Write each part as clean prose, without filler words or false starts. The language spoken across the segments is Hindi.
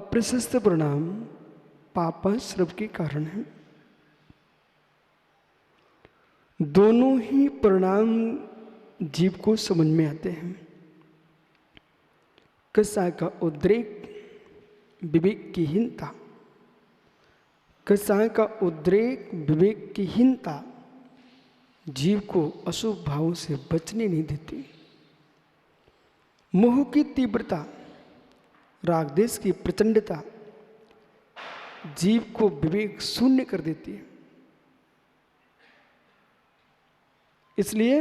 अप्रशस्त परिणाम पापाश्रव के कारण है। दोनों ही परिणाम जीव को समझ में आते हैं। कसा का उद्रेक विवेक की हीनता, कसा का उद्रेक विवेक की हीनता जीव को अशुभ भावों से बचने नहीं देती। मोह की तीव्रता, राग देश की प्रचंडता जीव को विवेक शून्य कर देती है। इसलिए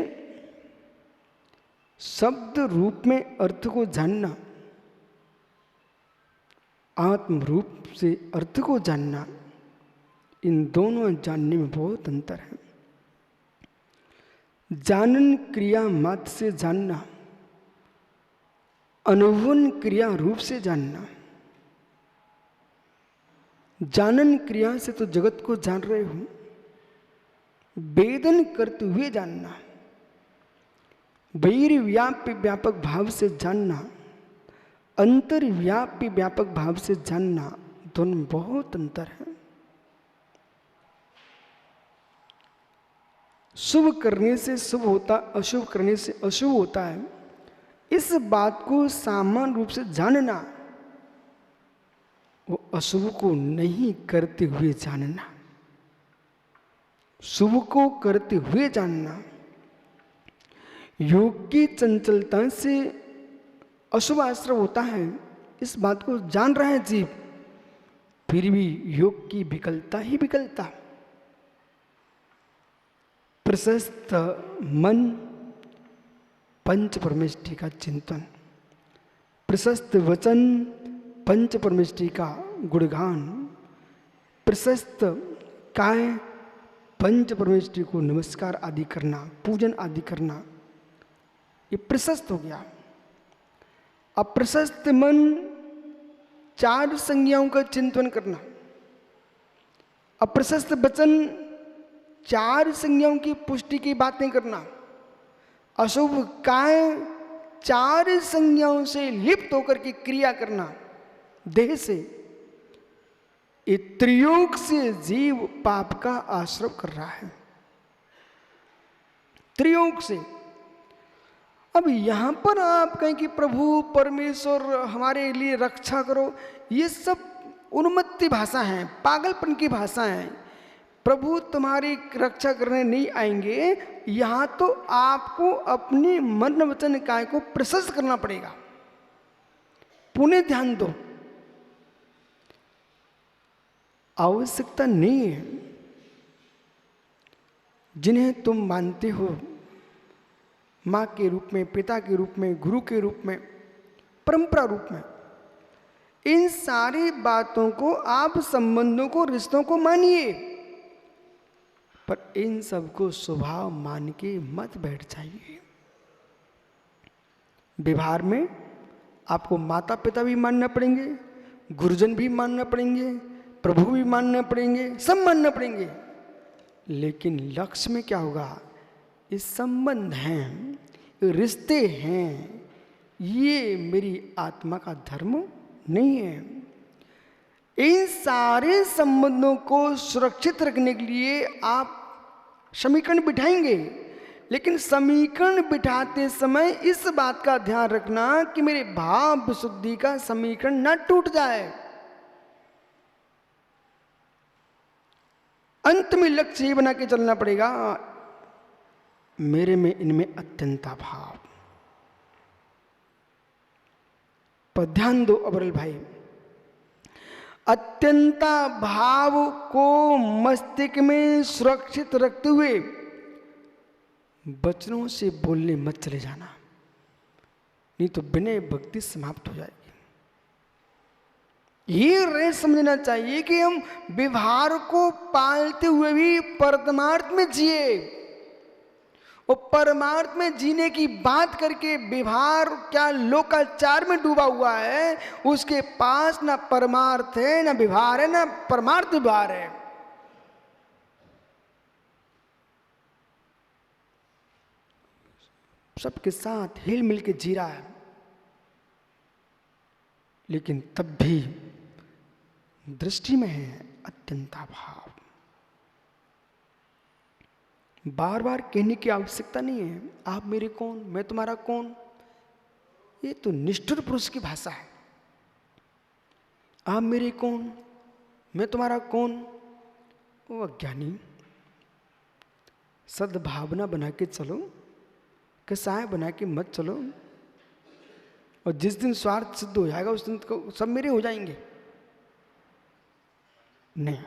शब्द रूप में अर्थ को जानना, आत्म रूप से अर्थ को जानना, इन दोनों जानने में बहुत अंतर है। जानन क्रिया मात्र से जानना, अनुभवन क्रिया रूप से जानना। जानन क्रिया से तो जगत को जान रहे हो, वेदन करते हुए जानना, बहिर्व्याप्य व्यापक भाव से जानना, अंतर्व्याप्य व्यापक भाव से जानना, दोनों में बहुत अंतर है। शुभ करने से शुभ होता, अशुभ करने से अशुभ होता है, इस बात को सामान्य रूप से जानना, वो अशुभ को नहीं करते हुए जानना। शुभ को करते हुए जानना। योग की चंचलता से अशुभ आश्रव होता है, इस बात को जान रहा है जीव, फिर भी योग की विकलता ही विकलता। प्रशस्त मन पंच परमेष्टि का चिंतन, प्रशस्त वचन पंच परमेष्टि का गुणगान, प्रशस्त काय पंच परमेष्टि को नमस्कार आदि करना, पूजन आदि करना, ये प्रशस्त हो गया। अप्रशस्त मन चार संज्ञाओं का चिंतन करना, अप्रशस्त वचन चार संज्ञाओं की पुष्टि की बातें करना, अशुभ काय चार संज्ञाओं से लिप्त होकर की क्रिया करना देह से, ये त्रियोग से जीव पाप का आश्रव कर रहा है, त्रियोग से। अब यहां पर आप कहें कि प्रभु परमेश्वर हमारे लिए रक्षा करो, ये सब उन्मत्ति भाषा है, पागलपन की भाषा है। प्रभु तुम्हारी रक्षा करने नहीं आएंगे, यहां तो आपको अपने मन वचन काय को प्रशस्त करना पड़ेगा। पुनः ध्यान दो, आवश्यकता नहीं है जिन्हें तुम मानते हो मां के रूप में, पिता के रूप में, गुरु के रूप में, परंपरा रूप में, इन सारी बातों को आप संबंधों को, रिश्तों को मानिए, पर इन सबको स्वभाव मान के मत बैठ जाइए। व्यवहार में आपको माता पिता भी मानना पड़ेंगे, गुरुजन भी मानना पड़ेंगे, प्रभु भी मानना पड़ेंगे, सब मानना पड़ेंगे, लेकिन लक्ष्य में क्या होगा? ये संबंध हैं, ये रिश्ते हैं, ये मेरी आत्मा का धर्म नहीं है। इन सारे संबंधों को सुरक्षित रखने के लिए आप समीकरण बिठाएंगे, लेकिन समीकरण बिठाते समय इस बात का ध्यान रखना कि मेरे भाव विशुद्धि का समीकरण न टूट जाए। अंत में लक्ष्य ये बना के चलना पड़ेगा, मेरे में इनमें अत्यंता भाव। पर ध्यान दो अबरल भाई, अत्यंता भाव को मस्तिष्क में सुरक्षित रखते हुए वचनों से बोलने मत चले जाना, नहीं तो विनय भक्ति समाप्त हो जाएगी। ये रे समझना चाहिए कि हम व्यवहार को पालते हुए भी परमार्थ में जिए, और परमार्थ में जीने की बात करके व्यवहार क्या लोकाचार में डूबा हुआ है, उसके पास ना परमार्थ है, ना व्यवहार है, ना परमार्थ व्यवहार है। सबके साथ हिल मिल के जी रहा है, लेकिन तब भी दृष्टि में है अत्यंताभाव। बार बार कहने की आवश्यकता नहीं है, आप मेरे कौन, मैं तुम्हारा कौन। ये तो निष्ठुर पुरुष की भाषा है। आप मेरे कौन, मैं तुम्हारा कौन। वो अज्ञानी। सद्भावना बना के चलो, कसाय बना के मत चलो। और जिस दिन स्वार्थ सिद्ध हो जाएगा उस दिन को सब मेरे हो जाएंगे। नहीं,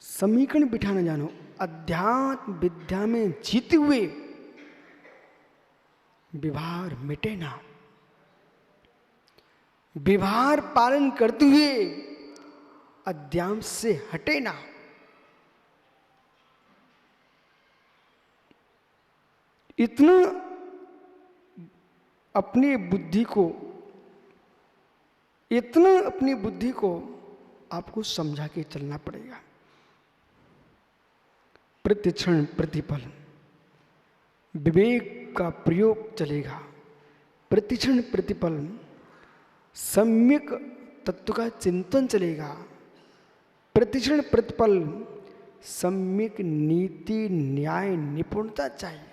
समीकरण बिठाना जानो। अध्यात्म विद्या में जीते हुए व्यवहार मिटे ना। व्यवहार पालन करते हुए अध्यात्म से हटे ना। इतना अपनी बुद्धि को आपको समझा के चलना पड़ेगा। प्रतिक्षण प्रतिपल विवेक का प्रयोग चलेगा। प्रतिक्षण प्रतिपल सम्यक तत्व का चिंतन चलेगा। प्रतिक्षण प्रतिपल सम्यक नीति न्याय निपुणता चाहिए।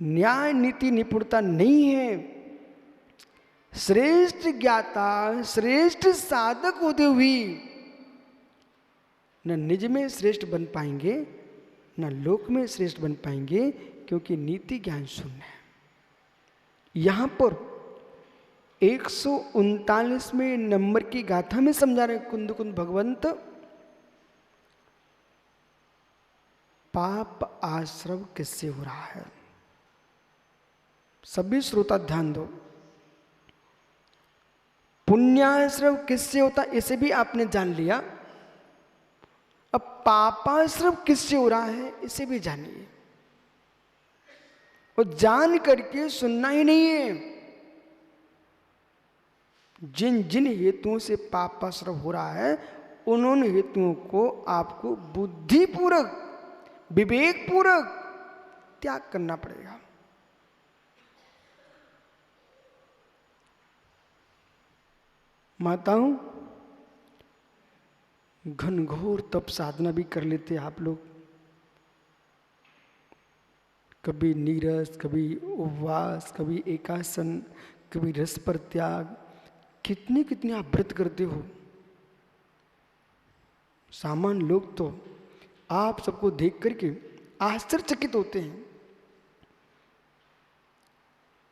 न्याय नीति निपुणता नहीं है, श्रेष्ठ ज्ञाता श्रेष्ठ साधक होते हुए न निज में श्रेष्ठ बन पाएंगे न लोक में श्रेष्ठ बन पाएंगे, क्योंकि नीति ज्ञान शून्य है। यहां पर 139वें नंबर की गाथा में समझा रहे कुंद कुंद भगवंत, पाप आश्रव किससे हो रहा है। सभी श्रोता ध्यान दो। पुण्याश्रव किससे होता इसे भी आपने जान लिया। अब पापाश्रव किससे हो रहा है इसे भी जानिए। और जान करके सुनना ही नहीं है। जिन जिन हेतुओं से पापाश्रव हो रहा है उन्होंने हेतुओं को आपको बुद्धिपूर्वक विवेकपूर्वक त्याग करना पड़ेगा। माताओं, घनघोर तप साधना भी कर लेते आप लोग। कभी नीरस, कभी उपवास, कभी एकासन, कभी रस पर त्याग। कितने कितने आप व्रत करते हो। सामान्य लोग तो आप सबको देख करके आश्चर्यचकित होते हैं,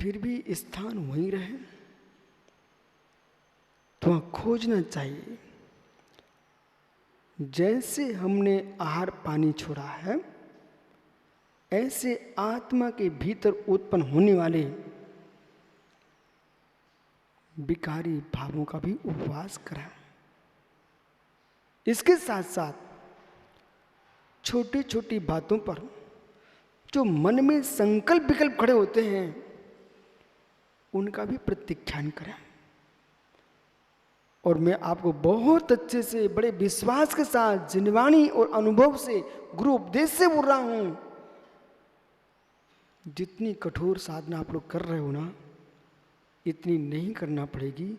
फिर भी स्थान वहीं रहे। तो खोजना चाहिए। जैसे हमने आहार पानी छोड़ा है, ऐसे आत्मा के भीतर उत्पन्न होने वाले विकारी भावों का भी उपवास करें। इसके साथ साथ छोटी छोटी बातों पर जो मन में संकल्प विकल्प खड़े होते हैं उनका भी प्रत्याख्यान करें। और मैं आपको बहुत अच्छे से बड़े विश्वास के साथ जिनवाणी और अनुभव से गुरु उपदेश से बोल रहा हूं, जितनी कठोर साधना आप लोग कर रहे हो ना, इतनी नहीं करना पड़ेगी।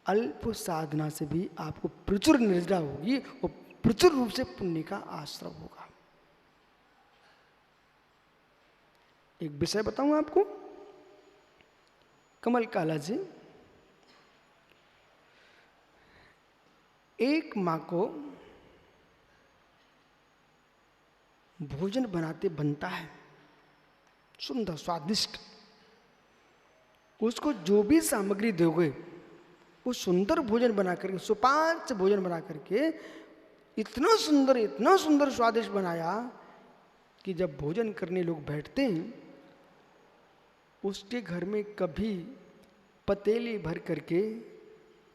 अल्प साधना से भी आपको प्रचुर निर्जरा होगी और प्रचुर रूप से पुण्य का आश्रय होगा। एक विषय बताऊं आपको। कमल काला जी, एक माँ को भोजन बनाते बनता है सुंदर स्वादिष्ट। उसको जो भी सामग्री दोगे वो सुंदर भोजन बना करके, सुपाच्य भोजन बना करके इतना सुंदर स्वादिष्ट बनाया कि जब भोजन करने लोग बैठते हैं उसके घर में कभी पतीली भर करके,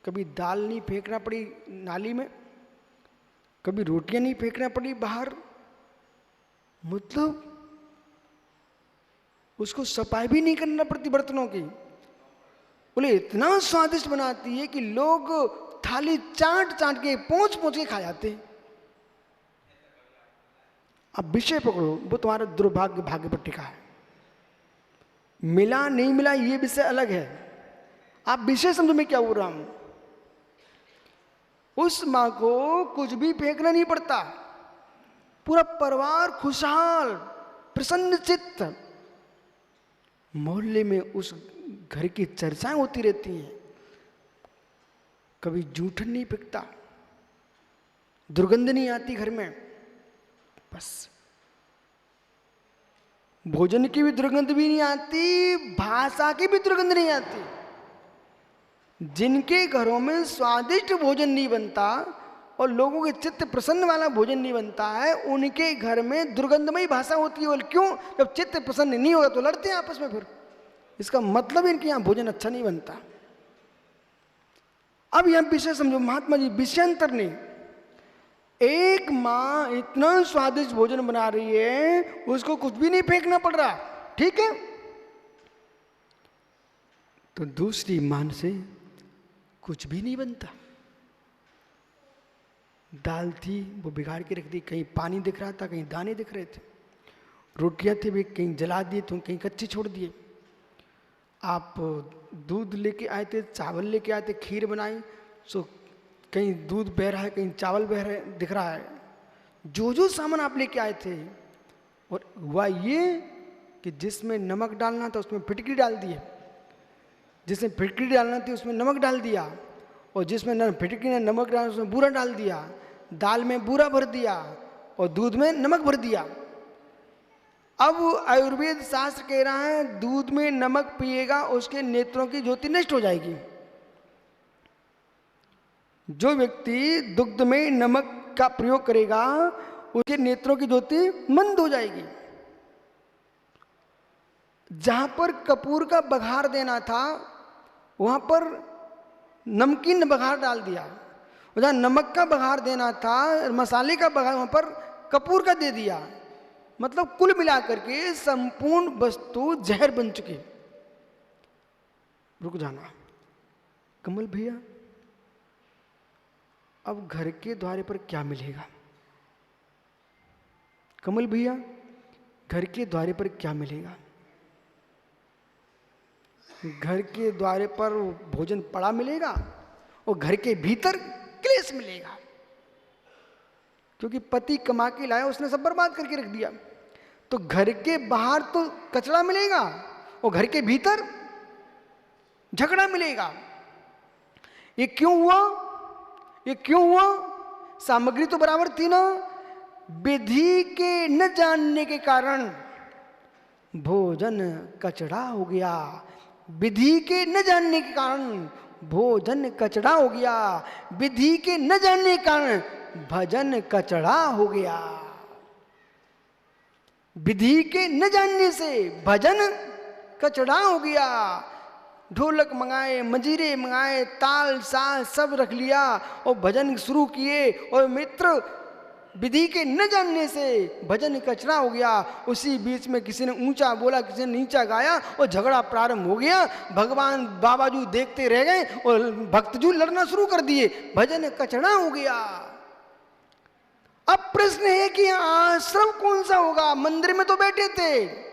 कभी दाल नहीं फेंकना पड़ी नाली में, कभी रोटियां नहीं फेंकना पड़ी बाहर। मतलब उसको सफाई भी नहीं करना पड़ती बर्तनों की। बोले इतना स्वादिष्ट बनाती है कि लोग थाली चाट चाट के पोंछ पोंछ के खा जाते हैं। अब विषय पकड़ो, वो तुम्हारा दुर्भाग्य भाग्य पर टिका है। मिला नहीं मिला ये विषय अलग है। आप विषय समझो मैं क्या बोल रहा हूं। उस मां को कुछ भी फेंकना नहीं पड़ता, पूरा परिवार खुशहाल प्रसन्न चित्त, मोहल्ले में उस घर की चर्चाएं होती रहती हैं, कभी जूठन नहीं पिकता, दुर्गंध नहीं आती घर में। बस भोजन की भी दुर्गंध भी नहीं आती, भाषा की भी दुर्गंध नहीं आती। जिनके घरों में स्वादिष्ट भोजन नहीं बनता और लोगों के चित्त प्रसन्न वाला भोजन नहीं बनता है, उनके घर में दुर्गंधमयी भाषा होती है। और क्यों? जब चित्त प्रसन्न नहीं होगा तो लड़ते हैं आपस में, फिर इसका मतलब इनके यहाँ भोजन अच्छा नहीं बनता। अब यहां विषय समझो, महात्मा जी विषयांतर नहीं। एक मां इतना स्वादिष्ट भोजन बना रही है, उसको कुछ भी नहीं फेंकना पड़ रहा, ठीक है। तो दूसरी मां से कुछ भी नहीं बनता। दाल थी वो बिगाड़ के रख दी, कहीं पानी दिख रहा था, कहीं दाने दिख रहे थे। रोटियां थी भी कहीं जला दिए तो कहीं कच्ची छोड़ दिए। आप दूध लेके आए थे, चावल लेके आए थे, खीर बनाई, सो कहीं दूध बह रहा है, कहीं चावल बह रहा है, दिख रहा है। जो जो सामान आप लेके आए थे, और हुआ ये कि जिसमें नमक डालना था उसमें फिटकरी डाल दिए, जिसमें फिटकरी डालना थी उसमें नमक डाल दिया, और जिसमें फिटकरी ने नमक डाला उसमें बूरा डाल दिया, दाल में बूरा भर दिया और दूध में नमक भर दिया। अब आयुर्वेद शास्त्र कह रहा है दूध में नमक पिएगा उसके नेत्रों की ज्योति नष्ट हो जाएगी। जो व्यक्ति दुग्ध में नमक का प्रयोग करेगा उसके नेत्रों की ज्योति मंद हो जाएगी। जहां पर कपूर का बघार देना था वहां पर नमकीन बघार डाल दिया, और जहां नमक का बघार देना था, मसाले का बघार, वहां पर कपूर का दे दिया। मतलब कुल मिलाकर के संपूर्ण वस्तु जहर बन चुकी। रुक जाना कमल भैया, अब घर के द्वारे पर क्या मिलेगा? कमल भैया, घर के द्वारे पर क्या मिलेगा? घर के द्वारे पर भोजन पड़ा मिलेगा और घर के भीतर क्लेश मिलेगा, क्योंकि पति कमा के लाया उसने सब बर्बाद करके रख दिया। तो घर के बाहर तो कचरा मिलेगा और घर के भीतर झगड़ा मिलेगा। ये क्यों हुआ? ये क्यों हुआ? सामग्री तो बराबर थी ना। विधि के न जानने के कारण भोजन कचड़ा हो गया। विधि के न जानने के कारण भोजन कचड़ा हो गया। विधि के न जानने के कारण भजन कचड़ा हो गया। विधि के न जानने से भजन कचड़ा हो गया। ढोलक मंगाए, मंजीरे मंगाए, ताल साल सब रख लिया और भजन शुरू किए, और मित्र विधि के न जानने से भजन कचरा हो गया। उसी बीच में किसी ने ऊंचा बोला, किसी ने नीचा गाया और झगड़ा प्रारंभ हो गया। भगवान बाबाजू देखते रह गए और भक्तजू लड़ना शुरू कर दिए। भजन कचरा हो गया। अब प्रश्न है कि आश्रम कौन सा होगा? मंदिर में तो बैठे थे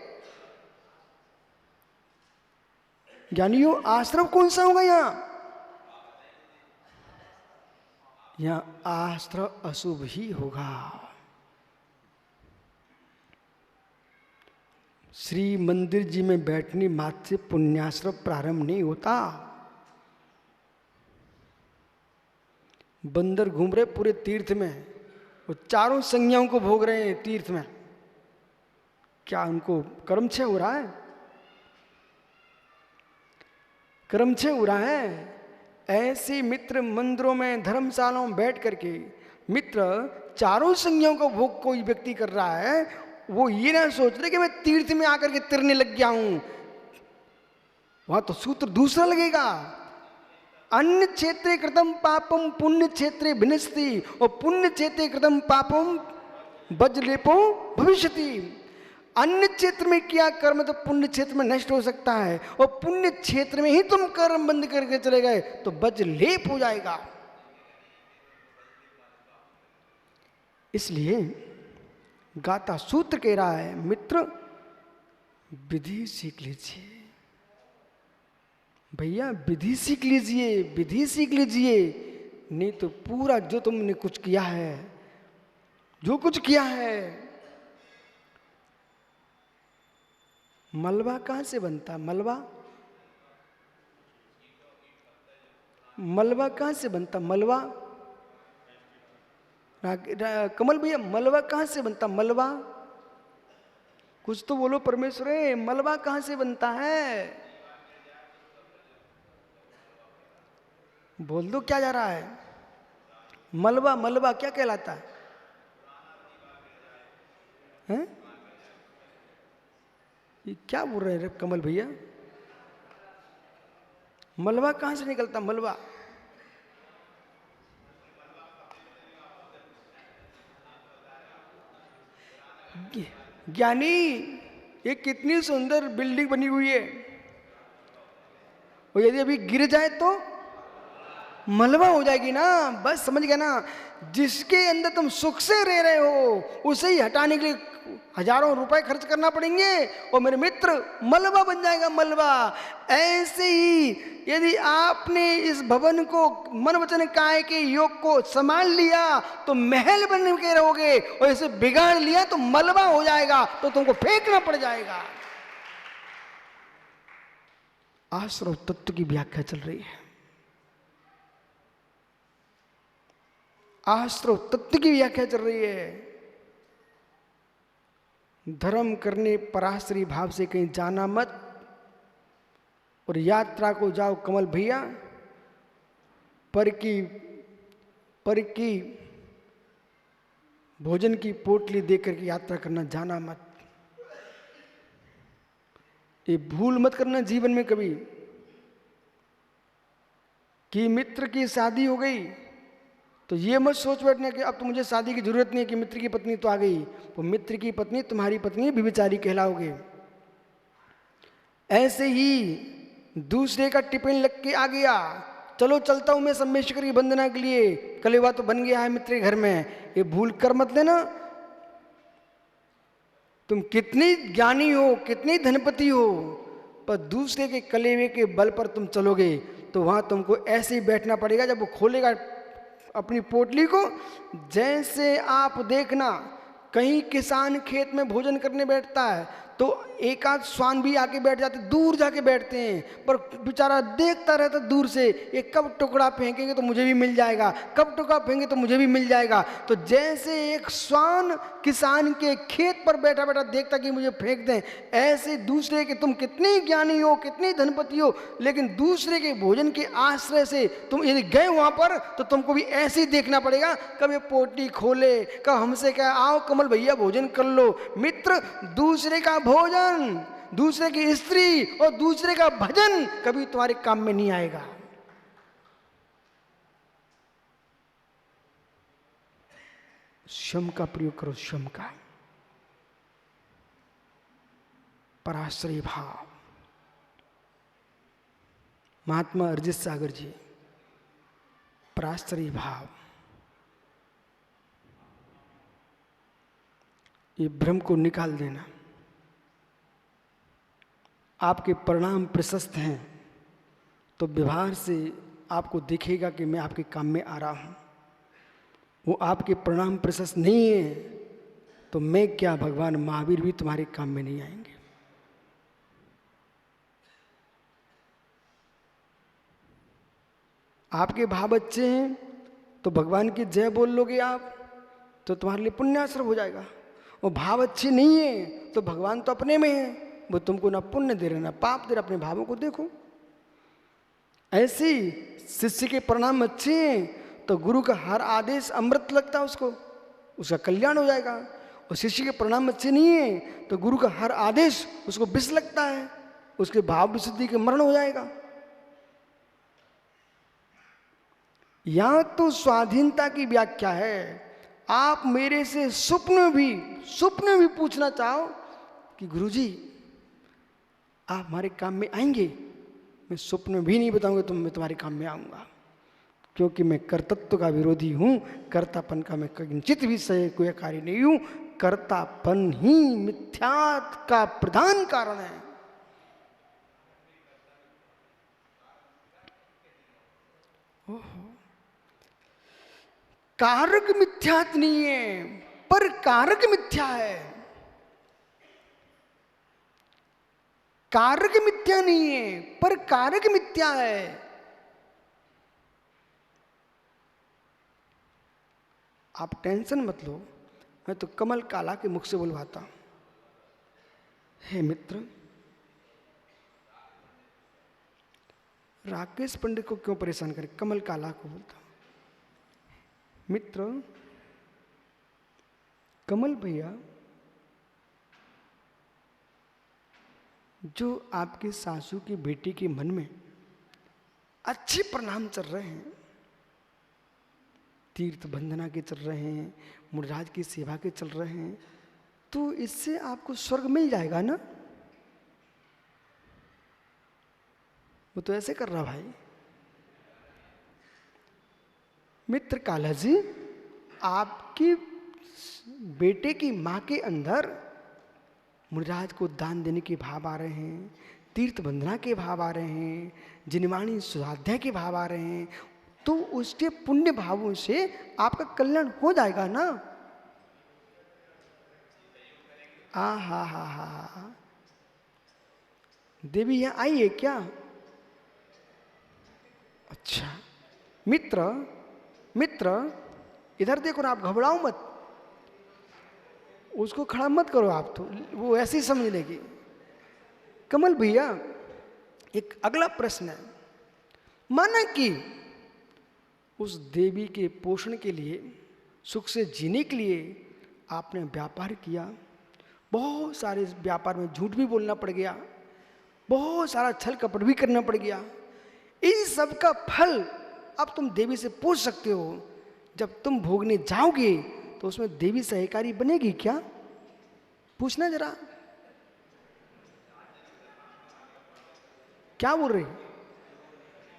ज्ञानियों, आश्रम कौन सा होगा? यहां आश्रम अशुभ ही होगा। श्री मंदिर जी में बैठने मात्र से पुण्याश्रम प्रारंभ नहीं होता। बंदर घूम रहे पूरे तीर्थ में, वो चारों संज्ञाओं को भोग रहे हैं तीर्थ में। क्या उनको कर्मक्षय हो रहा है? कर्मक्षय हो रहा है। ऐसे मित्र मंदिरों में, धर्मशालाओं में बैठ करके मित्र चारों संज्ञाओं का भोग कोई व्यक्ति कर रहा है, वो ये ना सोच रहे कि मैं तीर्थ में आकर के तिरने लग गया हूं। वहां तो सूत्र दूसरा लगेगा। अन्य क्षेत्रे कृतम पापम पुण्य क्षेत्रे विनश्ति, और पुण्य क्षेत्रे कृतम पापम वज्रलेपो भविष्यति। अन्य क्षेत्र में किया कर्म तो पुण्य क्षेत्र में नष्ट हो सकता है, और पुण्य क्षेत्र में ही तुम कर्म बंद करके चले गए तो वज्रलेप हो जाएगा। इसलिए गाता सूत्र कह रहा है, मित्र विधि सीख लीजिए, भैया विधि सीख लीजिए, विधि सीख लीजिए, नहीं तो पूरा जो तुमने कुछ किया है, जो कुछ किया है। मलबा कहां से बनता? मलबा, मलबा कहां से बनता? मलबा, कमल भैया मलबा कहां से बनता? मलबा, कुछ तो बोलो परमेश्वर, मलबा कहां से बनता है? बोल दो क्या जा रहा है? मलबा, मलबा क्या कहलाता है? हैं? ये क्या बोल रहे हैं कमल भैया? मलबा कहां से निकलता? मलबा, ज्ञानी ये कितनी सुंदर बिल्डिंग बनी हुई है, और यदि अभी गिर जाए तो मलबा हो जाएगी ना। बस समझ गया ना, जिसके अंदर तुम सुख से रह रहे हो उसे ही हटाने के लिए हजारों रुपए खर्च करना पड़ेंगे, और मेरे मित्र मलबा बन जाएगा, मलबा। ऐसे ही यदि आपने इस भवन को मन वचन काया के योग को संभाल लिया तो महल बन के रहोगे, और इसे बिगाड़ लिया तो मलबा हो जाएगा, तो तुमको फेंकना पड़ जाएगा। आश्रव तत्व की व्याख्या चल रही है, आश्रव तत्व की व्याख्या चल रही है। धर्म करने पराश्री भाव से कहीं जाना मत, और यात्रा को जाओ कमल भैया, पर की भोजन की पोटली देकर के यात्रा करना जाना मत। ये भूल मत करना जीवन में कभी, कि मित्र की शादी हो गई तो ये मत सोच बैठना कि अब तो मुझे शादी की जरूरत नहीं है, कि मित्र की पत्नी तो आ गई, वो मित्र की पत्नी तुम्हारी पत्नी व्यभिचारी कहलाओगे। ऐसे ही दूसरे का टिफिन लग के आ गया, चलो चलता हूं मैं सम्मेश्वर की वंदना के लिए, कलेवा तो बन गया है मित्र के घर में, ये भूल कर मत लेना। तुम कितनी ज्ञानी हो, कितनी धनपति हो, पर दूसरे के कलेवे के बल पर तुम चलोगे तो वहां तुमको ऐसे ही बैठना पड़ेगा। जब वो खोलेगा अपनी पोटली को, जैसे आप देखना कहीं किसान खेत में भोजन करने बैठता है तो एक आध स्वान भी आके बैठ जाते, दूर जाके बैठते हैं, पर बेचारा देखता रहता दूर से, ये कब टुकड़ा फेंकेंगे तो मुझे भी मिल जाएगा, कब टुकड़ा फेंकेंगे तो मुझे भी मिल जाएगा। तो जैसे एक स्वान किसान के खेत पर बैठा बैठा देखता कि मुझे फेंक दें, ऐसे दूसरे के तुम कितनी ज्ञानी हो, कितनी धनपति हो, लेकिन दूसरे के भोजन के आश्रय से तुम यदि गए वहां पर तो तुमको भी ऐसे ही देखना पड़ेगा, कब ये पोटली खोले, कब हमसे क्या, आओ कमल भैया भोजन कर लो। मित्र, दूसरे का भोजन, दूसरे की स्त्री और दूसरे का भजन कभी तुम्हारे काम में नहीं आएगा। शम का प्रयोग करो, शम का, पराश्रय भाव। महात्मा अरिजीत सागर जी, पराश्रय भाव, ये भ्रम को निकाल देना। आपके परिणाम प्रशस्त हैं तो व्यवहार से आपको दिखेगा कि मैं आपके काम में आ रहा हूं। वो आपके परिणाम प्रशस्त नहीं है तो मैं क्या, भगवान महावीर भी तुम्हारे काम में नहीं आएंगे। आपके भाव अच्छे हैं तो भगवान की जय बोल लोगे आप तो तुम्हारे लिए पुण्याश्रम हो जाएगा, और भाव अच्छे नहीं है तो भगवान तो अपने में है, वो तुमको ना पुण्य दे रहे ना पाप दे रहे, अपने भावों को देखो। ऐसे शिष्य के परिणाम अच्छे हैं तो गुरु का हर आदेश अमृत लगता है उसको, उसका कल्याण हो जाएगा। और शिष्य के परिणाम अच्छे नहीं है तो गुरु का हर आदेश उसको विष लगता है, उसके भाव विशुद्धि के मरण हो जाएगा। यहां तो स्वाधीनता की व्याख्या है। आप मेरे से स्वप्न भी पूछना चाहो कि गुरुजी आप हमारे काम में आएंगे, मैं स्वप्न भी नहीं बताऊंगा तो मैं तुम्हारे काम में आऊंगा, क्योंकि मैं कर्तृत्व का विरोधी हूं, कर्तापन का मैं किंचित भी सही कोई कार्य नहीं हूं। कर्तापन ही मिथ्यात्व का प्रधान कारण है। कारक मिथ्यात नहीं है, पर कारक मिथ्या है। कारक मिथ्या नहीं है, पर कारक मिथ्या है। आप टेंशन मत लो, मैं तो कमल काला के मुख से बुलवाता हूं। हे मित्र, राकेश पंडित को क्यों परेशान करे, कमल काला को बोलता हूं। मित्र, कमल भैया जो आपकी सासू की बेटी के मन में अच्छे परिणाम चल रहे हैं, तीर्थ बंदना के चल रहे हैं, मुनिराज की सेवा के चल रहे हैं, तो इससे आपको स्वर्ग मिल जाएगा ना। वो तो ऐसे कर रहा भाई। मित्र काला जी, आपकी बेटे की मां के अंदर मुनिराज को दान देने के भाव आ रहे हैं, तीर्थ बंदना के भाव आ रहे हैं, जिनवाणी स्वाध्याय के भाव आ रहे हैं, तो उसके पुण्य भावों से आपका कल्याण हो जाएगा ना। हा। देवी यहां आई है क्या? अच्छा मित्र इधर देखो ना, आप घबराओ मत, उसको खड़ा मत करो आप, तो वो ऐसे ही समझ लेगी। कमल भैया, एक अगला प्रश्न है। माना कि उस देवी के पोषण के लिए, सुख से जीने के लिए आपने व्यापार किया, बहुत सारे व्यापार में झूठ भी बोलना पड़ गया, बहुत सारा छल कपट भी करना पड़ गया। इन सब का फल अब तुम देवी से पूछ सकते हो। जब तुम भोगने जाओगे तो उसमें देवी सहकारी बनेगी क्या? पूछना जरा, क्या बोल रहे?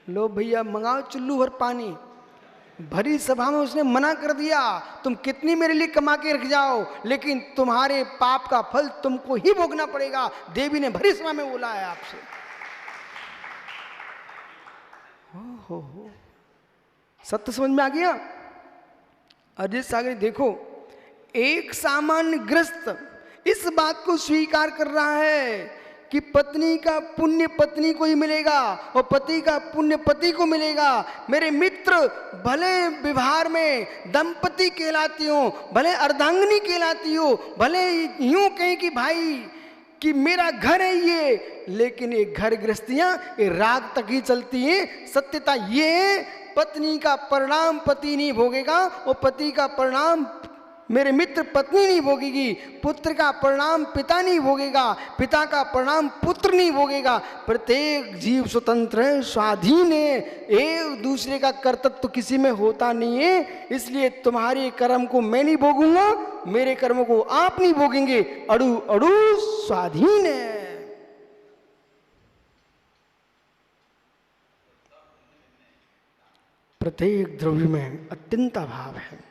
लो भैया, मंगाओ चुल्लू भर पानी। भरी सभा में उसने मना कर दिया, तुम कितनी मेरे लिए कमा के रख जाओ, लेकिन तुम्हारे पाप का फल तुमको ही भोगना पड़ेगा। देवी ने भरी सभा में बोला है आपसे। हो सत्य समझ में आ गया? अजय सागर, देखो, एक सामान्य गृहस्थ इस बात को स्वीकार कर रहा है कि पत्नी का पुण्य पत्नी को ही मिलेगा और पति का पुण्य पति को मिलेगा। मेरे मित्र, भले व्यवहार में दंपति कहलाती हो, भले अर्धांगिनी कहलाती हो, भले यूं कहें कि भाई कि मेरा घर है ये, लेकिन ये घर गृहस्थियां ये राग तक ही चलती हैं। सत्यता ये है, पत्नी का परिणाम पति नहीं भोगेगा और पति का परिणाम मेरे मित्र पत्नी नहीं भोगेगी, पुत्र का परिणाम पिता नहीं भोगेगा, पिता का परिणाम पुत्र नहीं भोगेगा। प्रत्येक जीव स्वतंत्र है, स्वाधीन है, एक दूसरे का कर्तव्य तो किसी में होता नहीं है। इसलिए तुम्हारे कर्म को मैं नहीं भोगूंगा, मेरे कर्मों को आप नहीं भोगेंगे। अड़ू अड़ू स्वाधीन है। प्रत्येक द्रव्य में अत्यंत अभाव है।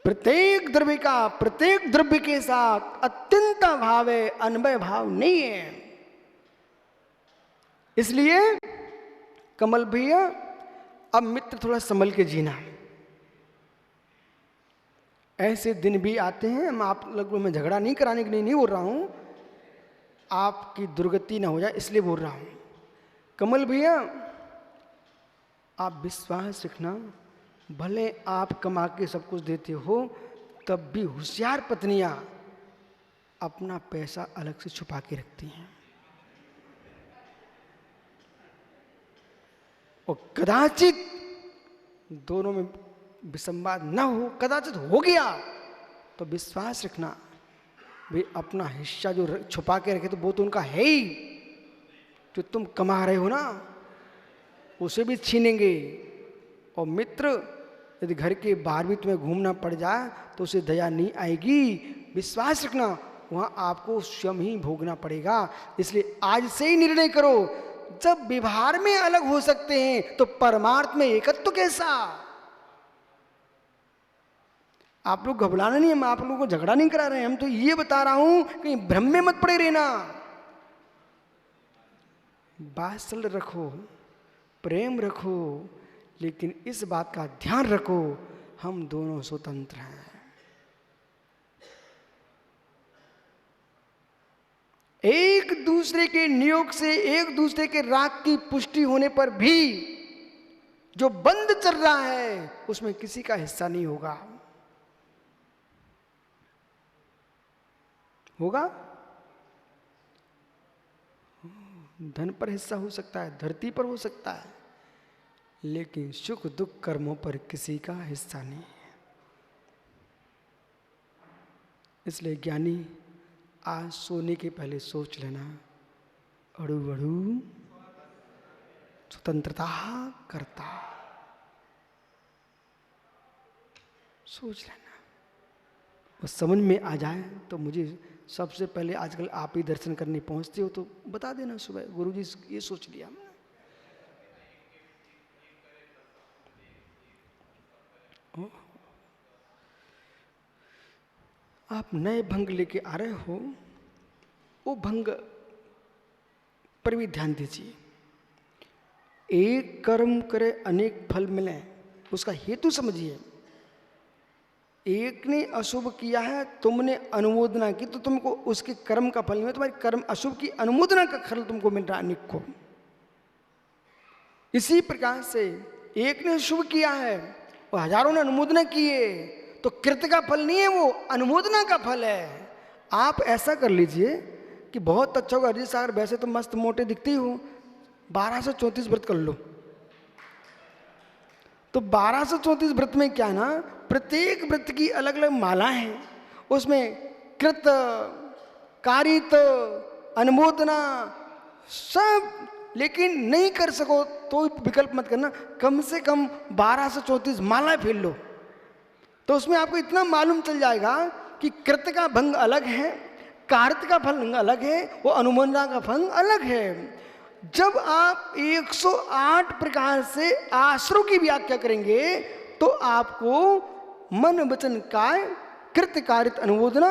प्रत्येक द्रव्य के साथ अत्यंत भाव है, अन्वय भाव नहीं है। इसलिए कमल भैया, अब मित्र थोड़ा संभल के जीना। ऐसे दिन भी आते हैं, हम आप लोगों में झगड़ा नहीं कराने के लिए नहीं बोल रहा हूं, आपकी दुर्गति ना हो जाए इसलिए बोल रहा हूं। कमल भैया, आप विश्वास रखना, भले आप कमा के सब कुछ देते हो, तब भी होशियार पत्नियां अपना पैसा अलग से छुपा के रखती हैं। और कदाचित दोनों में विसंवाद न हो, कदाचित हो गया तो विश्वास रखना, वे अपना हिस्सा जो छुपा के रखे तो वो तो उनका है ही, जो तुम कमा रहे हो ना उसे भी छीनेंगे। और मित्र, यदि घर के बाहर भी तुम्हें घूमना पड़ जाए तो उसे दया नहीं आएगी। विश्वास रखना, वहां आपको स्वयं ही भोगना पड़ेगा। इसलिए आज से ही निर्णय करो, जब व्यवहार में अलग हो सकते हैं तो परमार्थ में एकत्व तो कैसा। आप लोग घबराना नहीं, हम आप लोगों को झगड़ा नहीं करा रहे हैं, हम तो ये बता रहा हूं कहीं भ्रम में मत पड़े रहना। वात्सल्य रखो, प्रेम रखो, लेकिन इस बात का ध्यान रखो, हम दोनों स्वतंत्र हैं। एक दूसरे के नियोग से, एक दूसरे के राग की पुष्टि होने पर भी जो बंद चल रहा है उसमें किसी का हिस्सा नहीं होगा। होगा? धन पर हिस्सा हो सकता है, धरती पर हो सकता है, लेकिन सुख दुख कर्मों पर किसी का हिस्सा नहीं है। इसलिए ज्ञानी आज सोने के पहले सोच लेना, अड़ू अड़ू स्वतंत्रता करता, सोच लेना। वो समझ में आ जाए तो मुझे सबसे पहले, आजकल आप ही दर्शन करने पहुंचते हो तो बता देना सुबह, गुरुजी ये सोच लिया हमने। आप नए भंग लेके आ रहे हो, वो भंग पर भी ध्यान दीजिए। एक कर्म करे अनेक फल मिले, उसका हेतु समझिए। एक ने अशुभ किया है, तुमने अनुमोदना की, तो तुमको उसके कर्म का फल नहीं है, तुम्हारे कर्म अशुभ की अनुमोदना का फल तुमको मिल रहा है अनेक को। इसी प्रकार से एक ने शुभ किया है और हजारों ने अनुमोदना की है, तो कृत का फल नहीं है, वो अनुमोदना का फल है। आप ऐसा कर लीजिए कि बहुत अच्छा होगा, अजीत सागर वैसे तो मस्त मोटे दिखते हो, 12 से 34 व्रत कर लो। तो 12 से 34 व्रत में क्या ना, प्रत्येक व्रत की अलग अलग माला है, उसमें कृत, कारित, अनुमोदना सब। लेकिन नहीं कर सको तो विकल्प मत करना, कम से कम 12 से 34 माला फेर लो, तो उसमें आपको इतना मालूम चल जाएगा कि कृत का भंग अलग है, कारित का फल अलग है, वो अनुमोदना का फल अलग है। जब आप 108 प्रकार से आश्रयों की व्याख्या करेंगे तो आपको मन वचन काय, कृत कारित अनुमोदना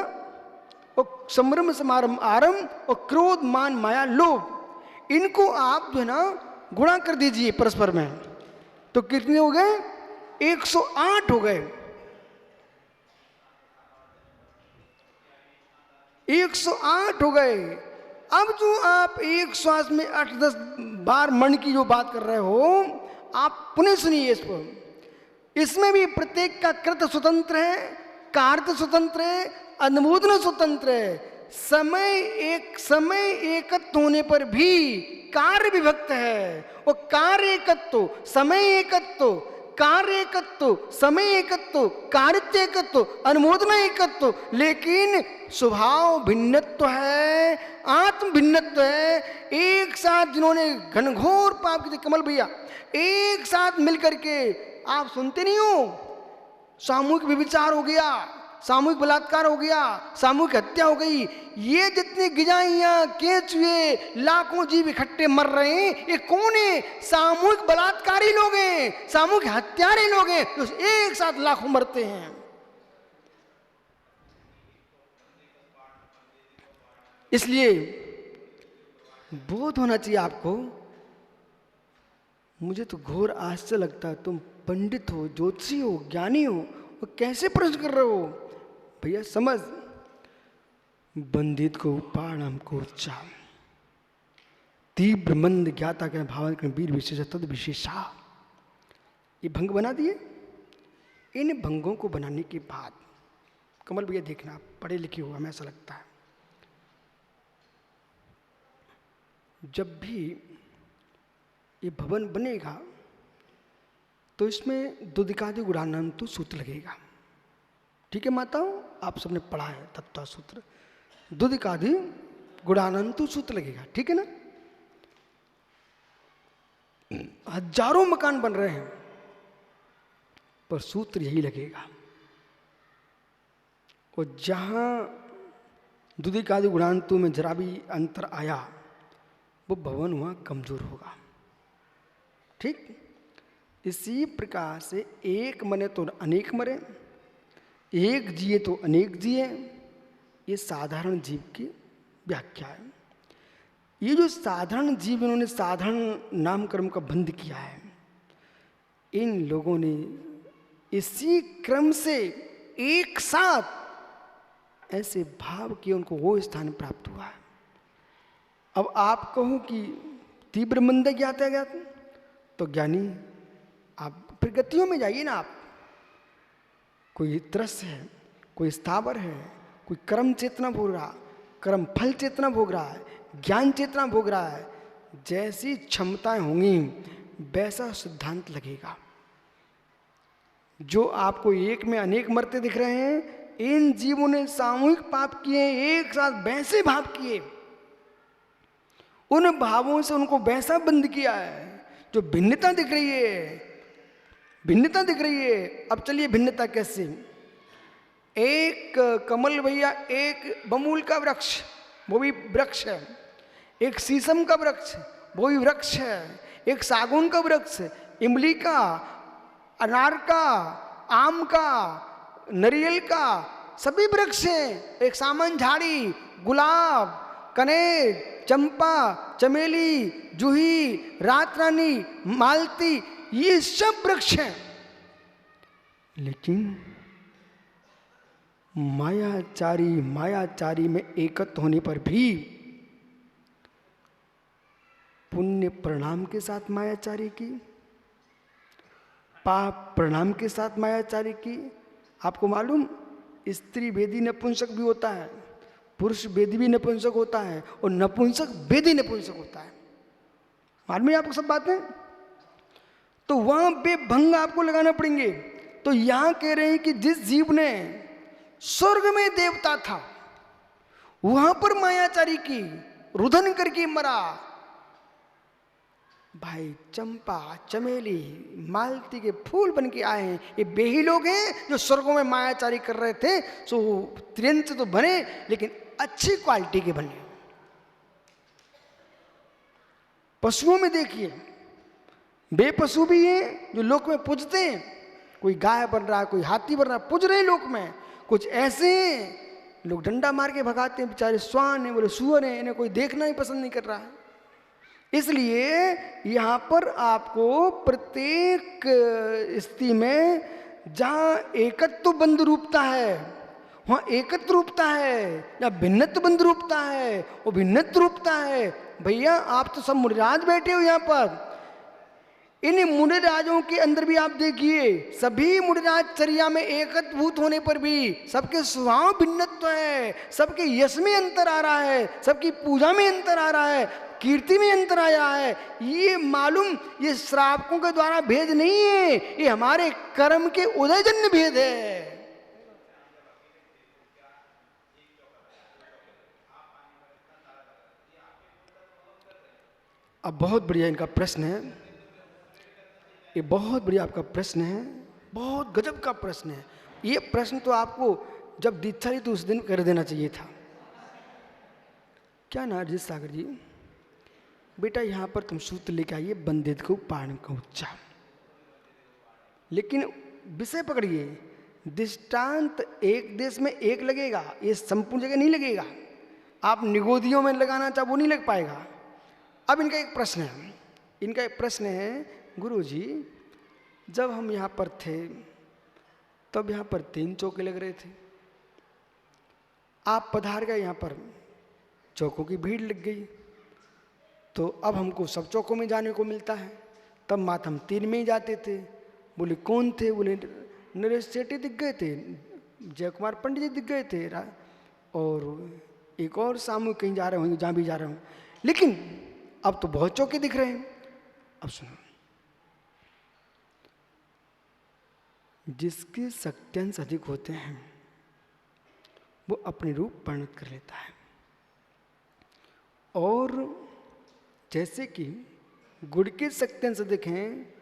और संभ्रम समारंभ आरंभ और क्रोध मान माया लोभ, इनको आप जो है ना गुणा कर दीजिए परस्पर में, तो कितने हो गए? 108 हो गए। 108 हो गए। अब जो आप एक श्वास में 8-10 बार मन की जो बात कर रहे हो, आप पुनः सुनिए इसको। इसमें भी प्रत्येक का कृत स्वतंत्र है, कार्य स्वतंत्र है, अनुमोदन स्वतंत्र है। समय एकत्व होने पर भी कार्य विभक्त है, और कार्य एकत्व, समय एकत्व, कार्य एकत्व, समय एकत्व, कारित्य एकत्व, अनुमोदना एकत्व, लेकिन स्वभाव भिन्नत्व है, आत्म भिन्नत्व है। एक साथ जिन्होंने घनघोर पाप किए, कमल भैया, एक साथ मिलकर के, आप सुनते नहीं हो, सामूहिक व्यभिचार हो गया, सामूहिक बलात्कार हो गया, सामूहिक हत्या हो गई, ये जितने गिजाइयां केंचुए लाखों जीव इकट्ठे मर रहे हैं, ये कौन है? सामूहिक बलात्कारी लोग हैं, सामूहिक हत्यारे लोग हैं, जो एक साथ लाखों मरते हैं। इसलिए बोध होना चाहिए आपको। मुझे तो घोर आश्चर्य लगता है, तुम पंडित हो, ज्योतिषी हो, ज्ञानी हो, और कैसे प्रश्न कर रहे हो? भैया समझ, बंधित को उपाणाम को उच्चा, तीव्र मंद ज्ञाता के भावन के वीर विशेष तद विशेषा, ये भंग बना दिए। इन भंगों को बनाने के बाद, कमल भैया देखना, पढ़े लिखे हो, हमें ऐसा लगता है, जब भी ये भवन बनेगा तो इसमें दुदिकादि गुणानंतु सूत्र लगेगा। ठीक है माताओं, आप सबने पढ़ा है तत्व सूत्र, दुदिकादि गुणानंतु सूत्र लगेगा, ठीक है ना? हजारों मकान बन रहे हैं पर सूत्र यही लगेगा, और जहां दुदिकादि गुणानंतु में जरा भी अंतर आया, वो भवन वहां कमजोर होगा। ठीक, इसी प्रकार से एक मरे तो अनेक मरे, एक जिए तो अनेक जिए, ये साधारण जीव की व्याख्या है। ये जो साधारण जीव, इन्होंने साधारण नामकर्म का बंध किया है, इन लोगों ने इसी क्रम से एक साथ ऐसे भाव किए, उनको वो स्थान प्राप्त हुआ। अब आप कहो कि तीव्र मंद ज्ञात है ज्ञात, तो ज्ञानी आप फिर गतियों में जाइए ना। आप कोई तरस है, कोई स्थावर है, कोई कर्म चेतना भोग रहा, कर्म फल चेतना भोग रहा है, ज्ञान चेतना भोग रहा है। जैसी क्षमताएं होंगी वैसा सिद्धांत लगेगा। जो आपको एक में अनेक मरते दिख रहे हैं, इन जीवों ने सामूहिक पाप किए, एक साथ वैसे भाव किए, उन भावों से उनको वैसा बंद किया है। जो भिन्नता दिख रही है, भिन्नता दिख रही है। अब चलिए भिन्नता कैसे? एक कमल भैया, एक बमूल का वृक्ष, वो भी वृक्ष है। एक शीशम का वृक्ष, वो भी वृक्ष है। एक सागौन का वृक्ष, इमली का, अनार का, आम का, नारियल का, सभी वृक्ष हैं। एक सामन झाड़ी, गुलाब, कनेर, चंपा, चमेली, जूही, रात रानी, मालती, ये सब वृक्ष हैं। लेकिन मायाचारी में एकत्व होने पर भी पुण्य प्रणाम के साथ मायाचारी की, पाप प्रणाम के साथ मायाचारी की। आपको मालूम, स्त्री वेदी नपुंसक भी होता है, पुरुष वेदी भी नपुंसक होता है, और नपुंसक वेदी नपुंसक होता है। मालूम है आपको सब बातें? तो वहां बेभंग आपको लगाना पड़ेंगे। तो यहां कह रहे हैं कि जिस जीव ने स्वर्ग में देवता था, वहां पर मायाचारी की, रुदन करके मरा। भाई चंपा, चमेली, मालती के फूल बन के आए हैं। ये बेही लोग हैं जो स्वर्गों में मायाचारी कर रहे थे। सो त्रियंत तो बने, लेकिन अच्छी क्वालिटी के बने। पशुओं में देखिए, बेपशु भी हैं जो लोक में पूजते हैं। कोई गाय बन रहा है, कोई हाथी बन रहा है, पूज रहे हैं लोक में। कुछ ऐसे हैं लोग डंडा मार के भगाते हैं, बेचारे स्वान है, बोले सुअर है, इन्हें कोई देखना ही पसंद नहीं कर रहा है। इसलिए यहां पर आपको प्रत्येक स्थिति में जहां एकत्व बंध रूपता है, वहां एकत्व रूपता है, या भिन्नत्व बंध रूपता है, वो भिन्नत्व रूपता है। भैया आप तो सब मुनिराज बैठे हो यहां पर। इन मुनिराजों के अंदर भी आप देखिए, सभी मुनिराज चर्या में एकत्वभूत होने पर भी सबके स्वभाव भिन्नत्व है, सबके यश में अंतर आ रहा है, सबकी पूजा में अंतर आ रहा है, कीर्ति में अंतर आया है। ये मालूम, ये श्रावकों के द्वारा भेद नहीं है, ये हमारे कर्म के उदयजन्य भेद है। अब बहुत बढ़िया इनका प्रश्न है, ये बहुत बढ़िया आपका प्रश्न है, बहुत गजब का प्रश्न है। ये प्रश्न तो आपको जब दीक्षा ली तो उस दिन कर देना चाहिए था। क्या ना अजीत सागर जी, बेटा यहाँ पर तुम सूत्र लेके आइए, बंदित को पाण का उच्चा, लेकिन विषय पकड़िए। दृष्टांत एक देश में एक लगेगा, ये संपूर्ण जगह नहीं लगेगा। आप निगोदियों में लगाना चाहो वो नहीं लग पाएगा। अब इनका एक प्रश्न है, इनका एक प्रश्न है, गुरुजी जब हम यहाँ पर थे तब यहाँ पर 3 चौके लग रहे थे, आप पधार गए, यहाँ पर चौकों की भीड़ लग गई, तो अब हमको सब चौकों में जाने को मिलता है। तब मात हम 3 में ही जाते थे। बोले कौन थे? बोले नरेश सेठी दिख गए थे, जय कुमार पंडित जी दिख गए थे, और एक और सामूहिक कहीं जा रहे होंगे, जहाँ भी जा रहे हूँ, लेकिन अब तो बहुत चौके दिख रहे हैं। अब सुनो, जिसके शक्त्यंश अधिक होते हैं वो अपने रूप परिणत कर लेता है। और जैसे कि गुड़ के शक्त्यंश अधिक हैं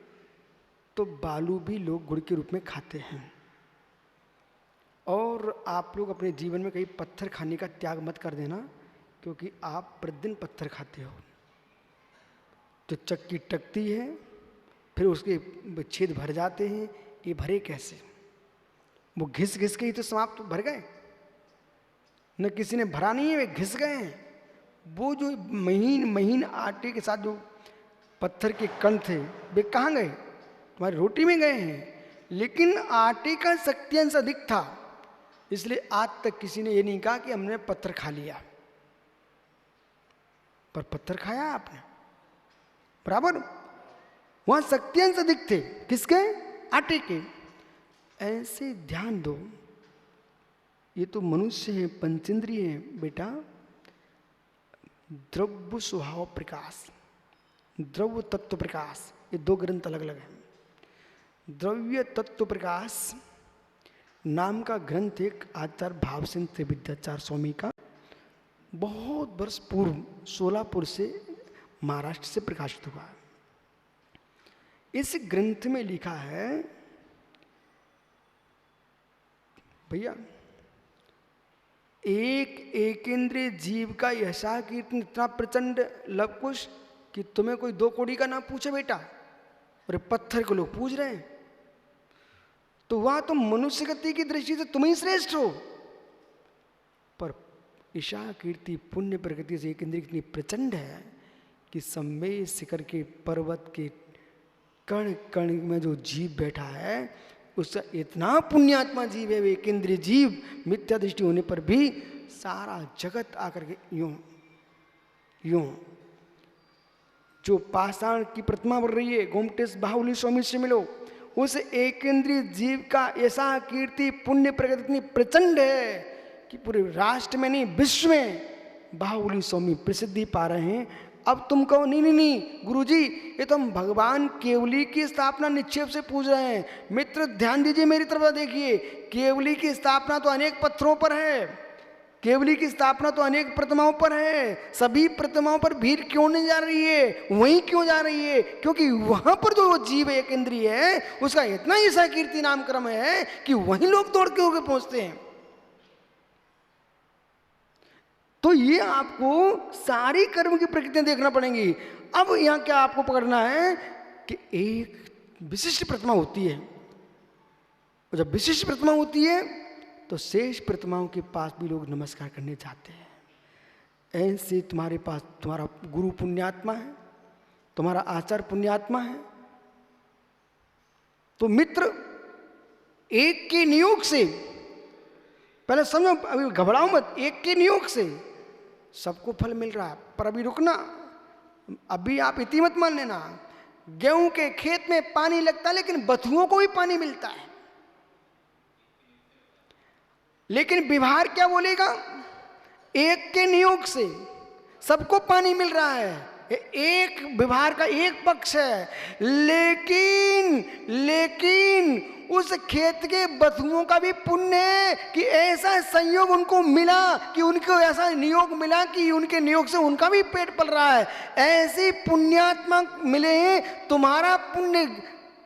तो बालू भी लोग गुड़ के रूप में खाते हैं। और आप लोग अपने जीवन में कहीं पत्थर खाने का त्याग मत कर देना, क्योंकि आप प्रतिदिन पत्थर खाते हो। तो चक्की टकती है, फिर उसके छेद भर जाते हैं। ये भरे कैसे? वो घिस घिस के ही तो समाप्त भर गए, न किसी ने भरा नहीं है, वे घिस गए हैं। वो जो महीन महीन आटे के साथ जो पत्थर के कण थे वे कहाँ गए? तुम्हारी रोटी में गए हैं, लेकिन आटे का शक्ति अंश अधिक था, इसलिए आज तक किसी ने ये नहीं कहा कि हमने पत्थर खा लिया। पर पत्थर खाया आपने, बराबर। वहां शक्ति अंश अधिक थे, किसके? आटे के। ऐसे ध्यान दो, ये तो मनुष्य है, पंचेंद्रिय है बेटा। द्रव्य स्वभाव प्रकाश, द्रव्य तत्व प्रकाश, ये दो ग्रंथ अलग अलग हैं। द्रव्य तत्व प्रकाश नाम का ग्रंथ एक आचार्य भावसिंह विद्याचार्य स्वामी का बहुत वर्ष पूर्व सोलापुर से, महाराष्ट्र से प्रकाशित हुआ। इस ग्रंथ में लिखा है, भैया, एक इंद्रिय जीव का यशा कीर्तन इतना प्रचंड लवकुश कि तुम्हें कोई 2 कौड़ी का ना पूछे बेटा, और पत्थर को लोग पूज रहे हैं। तो वहां तुम मनुष्य गति की दृष्टि से तुम ही श्रेष्ठ हो, पर ईशा कीर्ति पुण्य प्रगति से एक इंद्रिय इतनी प्रचंड है कि सम्मेय शिखर के पर्वत के कण कण में जो जीव बैठा है, उसका इतना पुण्यात्मा जीव है, वे एक इंद्रिय जीव, मिथ्या दृष्टि होने पर भी सारा जगत आकर के यूं यूं, जो पाषाण की प्रतिमा बन रही है, गोमटेश बाहुली स्वामी से मिलो, उस एक इंद्रिय जीव का ऐसा कीर्ति पुण्य प्रगति इतनी प्रचंड है कि पूरे राष्ट्र में नहीं, विश्व में बाहुली स्वामी प्रसिद्धि पा रहे हैं। अब तुम कहो नहीं नहीं नहीं गुरुजी, ये तो हम भगवान केवली की स्थापना निक्षेप से पूछ रहे हैं। मित्र ध्यान दीजिए, मेरी तरफ देखिए, केवली की स्थापना तो अनेक पत्थरों पर है, केवली की स्थापना तो अनेक प्रतिमाओं पर है। सभी प्रतिमाओं पर भीड़ क्यों नहीं जा रही है? वहीं क्यों जा रही है? क्योंकि वहां पर जो जीव एक इंद्रिय है, उसका इतना ऐसा कीर्ति नामक्रम है कि वहीं लोग दौड़ के होकर पहुंचते हैं। तो ये आपको सारी कर्म की प्रकृतियां देखना पड़ेंगी। अब यहां क्या आपको पकड़ना है कि एक विशिष्ट प्रतिमा होती है, और जब विशिष्ट प्रतिमा होती है तो शेष प्रतिमाओं के पास भी लोग नमस्कार करने जाते हैं। ऐसे तुम्हारे पास तुम्हारा गुरु पुण्यात्मा है, तुम्हारा आचार्य पुण्यात्मा है, तो मित्र एक के नियोग से, पहले समझो, अभी घबराओ मत, एक के नियोग से सबको फल मिल रहा है। पर अभी रुकना, अभी आप इति मत मान लेना। गेहूं के खेत में पानी लगता है, लेकिन बथुओं को भी पानी मिलता है। लेकिन व्यवहार क्या बोलेगा? एक के नियोग से सबको पानी मिल रहा है, एक व्यवहार का एक पक्ष है, लेकिन उस खेत के बथुओं का भी पुण्य है कि ऐसा संयोग उनको मिला, कि उनको ऐसा नियोग मिला कि उनके नियोग से उनका भी पेट पल रहा है। ऐसे पुण्यात्मा मिले हैं। तुम्हारा पुण्य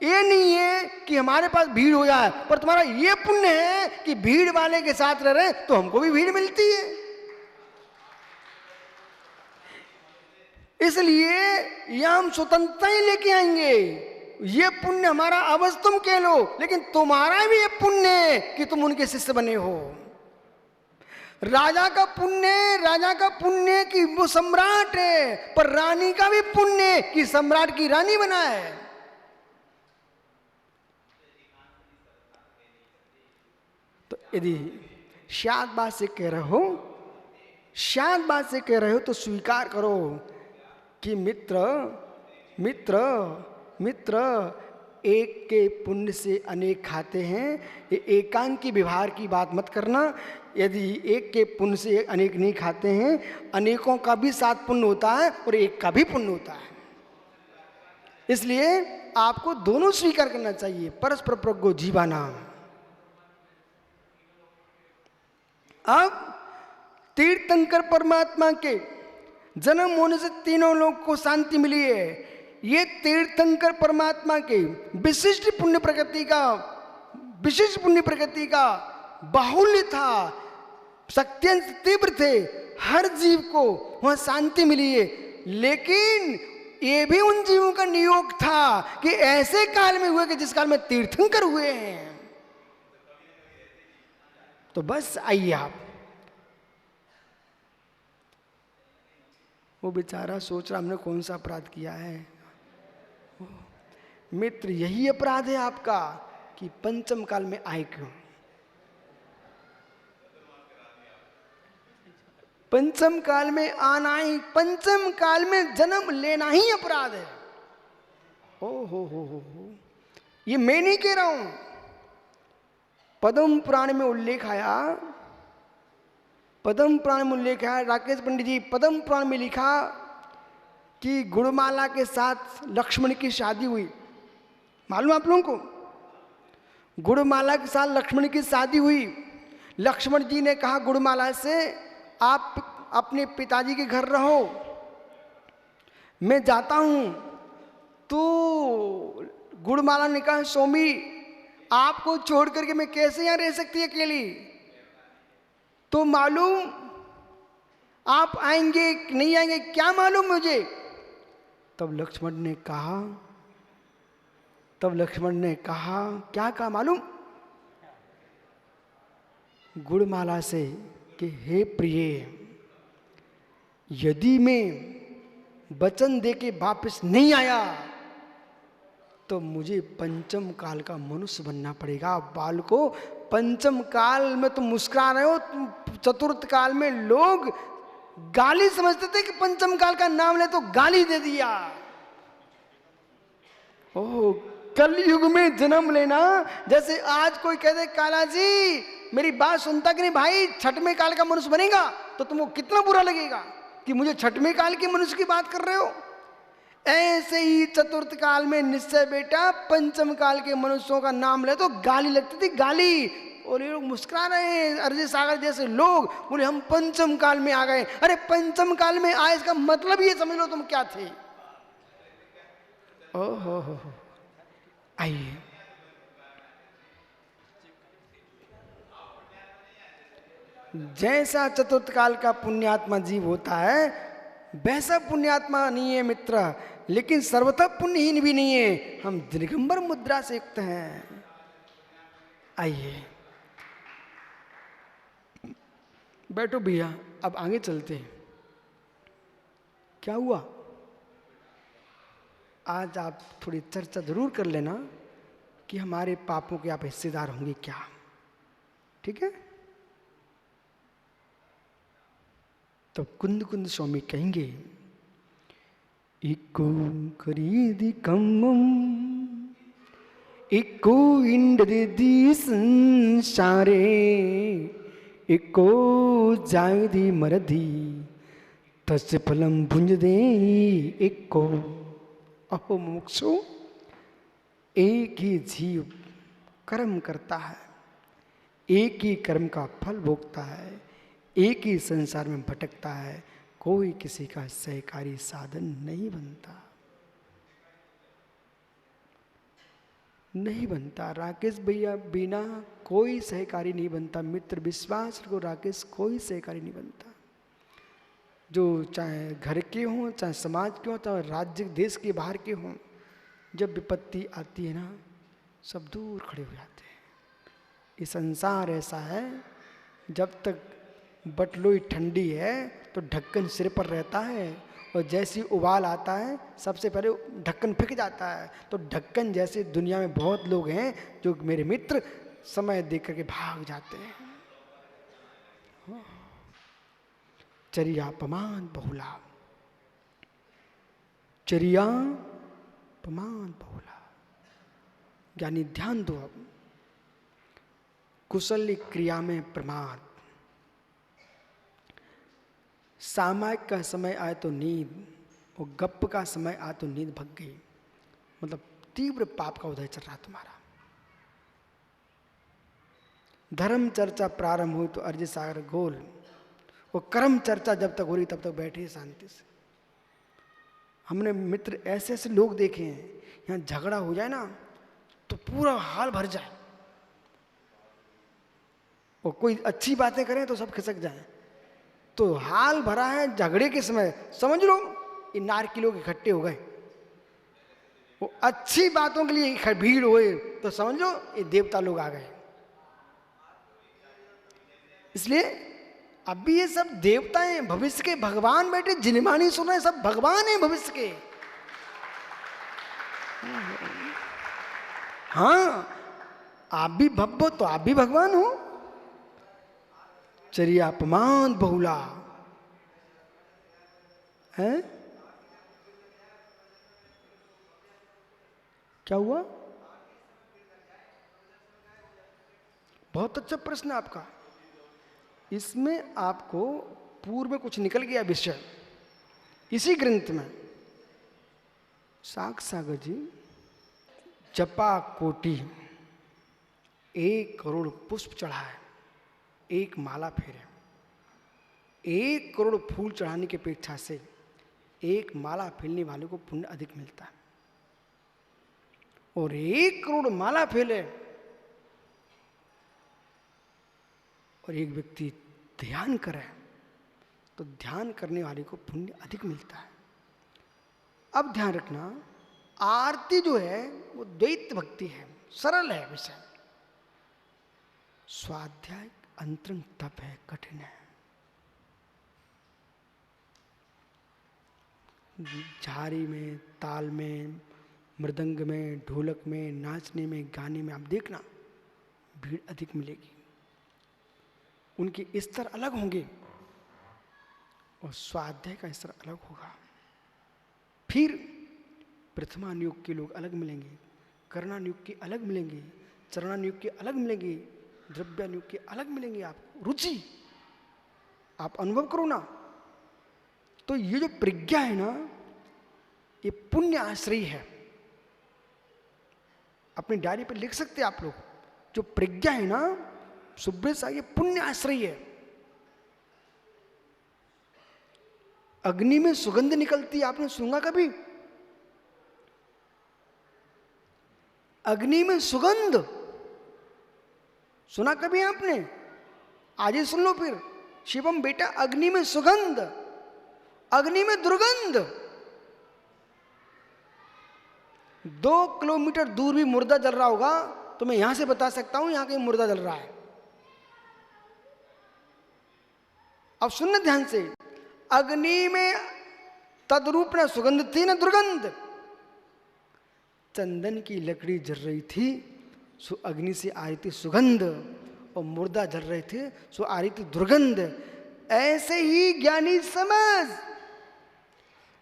ये नहीं है कि हमारे पास भीड़ हो जाए, पर तुम्हारा ये पुण्य है कि भीड़ वाले के साथ रह रहे तो हमको भी भीड़ मिलती है। इसलिए यह हम स्वतंत्रता ही लेके आएंगे। ये पुण्य हमारा अवश्य तुम कह लो, लेकिन तुम्हारा भी ये पुण्य है कि तुम उनके शिष्य बने हो। राजा का पुण्य कि वो सम्राट है, पर रानी का भी पुण्य कि सम्राट की रानी बना है। तो यदि शायद बात से कह रहे हो तो स्वीकार करो कि मित्र एक के पुण्य से अनेक खाते हैं। ये एकांकी व्यवहार की बात मत करना। यदि एक के पुण्य से अनेक नहीं खाते हैं, अनेकों का भी साथ पुण्य होता है और एक का भी पुण्य होता है। इसलिए आपको दोनों स्वीकार करना चाहिए, परस्पर प्रज्ञो जीवानाम। अब तीर्थंकर परमात्मा के जन्म होने से तीनों लोग को शांति मिली है। ये तीर्थंकर परमात्मा के विशिष्ट पुण्य प्रकृति का बाहुल्य था, शक्त्यंश तीव्र थे, हर जीव को वहां शांति मिली है। लेकिन ये भी उन जीवों का नियोग था कि ऐसे काल में हुए कि जिस काल में तीर्थंकर हुए हैं। तो बस आइए आप, वो बेचारा सोच रहा हमने कौन सा अपराध किया है। मित्र यही अपराध है आपका कि पंचम काल में आए क्यों। पंचम काल में आना ही, पंचम काल में जन्म लेना ही अपराध है। ओ हो, ये मैं नहीं कह रहा हूं, पद्म पुराण में उल्लेख आया, पद्म पुराण में उल्लेख आया, राकेश पंडित जी, पद्म पुराण में लिखा कि गुणमाला के साथ लक्ष्मण की शादी हुई। मालूम आप लोगों को, गुणमाला के साथ लक्ष्मण की शादी हुई। लक्ष्मण जी ने कहा गुणमाला से, आप अपने पिताजी के घर रहो, मैं जाता हूं। तो गुणमाला ने कहा स्वामी, आपको छोड़ करके मैं कैसे यहां रह सकती अकेली, तो मालूम आप आएंगे कि नहीं आएंगे, क्या मालूम मुझे। तब लक्ष्मण ने कहा, क्या कहा मालूम, गुणमाला से कि हे प्रिय, यदि मैं वचन दे के वापस नहीं आया तो मुझे पंचम काल का मनुष्य बनना पड़ेगा। बालको, पंचम काल में तुम मुस्कुरा रहे हो, चतुर्थ काल में लोग गाली समझते थे कि पंचम काल का नाम ले तो गाली दे दिया। ओह, कलयुग में जन्म लेना, जैसे आज कोई कह दे काला जी मेरी बात सुनता कि नहीं भाई, छठवें काल का मनुष्य बनेगा, तो तुमको कितना बुरा लगेगा कि मुझे छठवें काल के मनुष्य की बात कर रहे हो। ऐसे ही चतुर्थ काल में निश्चय बेटा, पंचम काल के मनुष्यों का नाम ले तो गाली लगती थी, गाली। और ये लोग मुस्कुरा रहे हैं, अरजी सागर जैसे लोग बोले हम पंचम काल में आ गए। अरे पंचम काल में आए, इसका मतलब ये समझ लो तुम क्या थे। ओहो हो, आइए जैसा चतुर्थ काल का पुण्यात्मा जीव होता है वैसा पुण्यात्मा नहीं है मित्र, लेकिन सर्वथा पुण्यहीन भी नहीं है। हम दिगंबर मुद्रा से युक्त हैं। आइए बैठो भैया, अब आगे चलते हैं। क्या हुआ, आज आप थोड़ी चर्चा जरूर कर लेना कि हमारे पापों के आप हिस्सेदार होंगे क्या, ठीक है। तो कुंद कुंद स्वामी कहेंगे, इको खरीदी कम्मम इको इंद्र दी संसारे, इको जायदी मरदी तस् फलम भुंज दे इको। अहो मुमुक्षु, एक ही जीव कर्म करता है, एक ही कर्म का फल भोगता है, एक ही संसार में भटकता है, कोई किसी का सहकारी साधन नहीं बनता, नहीं बनता। राकेश भैया बिना कोई सहकारी नहीं बनता। मित्र विश्वास रखो राकेश, कोई सहकारी नहीं बनता। जो चाहे घर के हों, चाहे समाज के हों, चाहे राज्य देश के बाहर के हों, जब विपत्ति आती है ना, सब दूर खड़े हो जाते हैं। ये संसार ऐसा है, जब तक बटलोई ठंडी है तो ढक्कन सिर पर रहता है, और जैसी उबाल आता है सबसे पहले ढक्कन फेंक जाता है। तो ढक्कन जैसे दुनिया में बहुत लोग हैं जो मेरे मित्र समय देख करके भाग जाते हैं। चरिया पमान बहुला, चरिया पमान बहुला। ज्ञानी ध्यान दो। अब कुशल क्रिया में प्रमाद, सामायिक का समय आए तो नींद, और गप का समय आए तो नींद भग गई। मतलब तीव्र पाप का उदय चल रहा तुम्हारा। धर्म चर्चा प्रारंभ हुई तो अर्ज सागर गोल, वो कर्म चर्चा जब तक हो रही तब तक बैठे शांति से। हमने मित्र ऐसे ऐसे लोग देखे हैं, यहाँ झगड़ा हो जाए ना तो पूरा हाल भर जाए, और कोई अच्छी बातें करें तो सब खिसक जाए। तो हाल भरा है झगड़े के समय, समझ लो ये नारकी लोग इकट्ठे हो गए, वो अच्छी बातों के लिए भीड़ हुए तो समझ लो ये देवता लोग आ गए। इसलिए अभी ये सब देवता हैं, भविष्य के भगवान बैठे, जिन्हें नहीं सुना है सब भगवान हैं भविष्य के। हाँ, आप भी भब्बो तो आप भी भगवान हो। चलिए अपमान बहुला है। क्या हुआ? बहुत अच्छा प्रश्न है आपका। इसमें आपको पूर्व में कुछ निकल गया विषय इसी ग्रंथ में। साग सागर जी, जपा कोटि 1 करोड़ पुष्प चढ़ाए, एक माला फेरे, 1 करोड़ फूल चढ़ाने की अपेक्षा से एक माला फेरने वाले को पुण्य अधिक मिलता है। और 1 करोड़ माला फैले और एक व्यक्ति ध्यान करे तो ध्यान करने वाले को पुण्य अधिक मिलता है। अब ध्यान रखना, आरती जो है वो द्वैत भक्ति है, सरल है विषय। स्वाध्याय अंतरंग तप है, कठिन है। झारी में, ताल में, मृदंग में, ढोलक में, नाचने में, गाने में आप देखना भीड़ अधिक मिलेगी, उनके स्तर अलग होंगे और स्वाध्याय का स्तर अलग होगा। फिर प्रथमानुयोग के लोग अलग मिलेंगे, करणानुयोग के अलग मिलेंगे, चरणानुयोग के अलग मिलेंगे, द्रव्यानुयोग के अलग मिलेंगे। आपको रुचि, आप अनुभव करो ना। तो ये जो प्रज्ञा है ना, ये पुण्य आश्रय है। अपनी डायरी पर लिख सकते हैं आप लोग, जो प्रज्ञा है ना सुब्रत साहब, ये पुण्य आश्रय है। अग्नि में सुगंध निकलती है, आपने सुना कभी? अग्नि में सुगंध सुना कभी आपने? आज ही सुन लो फिर। शिवम बेटा, अग्नि में सुगंध, अग्नि में दुर्गंध। 2 किलोमीटर दूर भी मुर्दा जल रहा होगा तो मैं यहां से बता सकता हूं यहां कहीं मुर्दा जल रहा है। अब सुनना ध्यान से, अग्नि में तद्रूप न सुगंध थी न दुर्गंध। चंदन की लकड़ी जल रही थी सो अग्नि से आ रही थी सुगंध, और मुर्दा जल रहे थे सो आ रही थी दुर्गंध। ऐसे ही ज्ञानी समझ,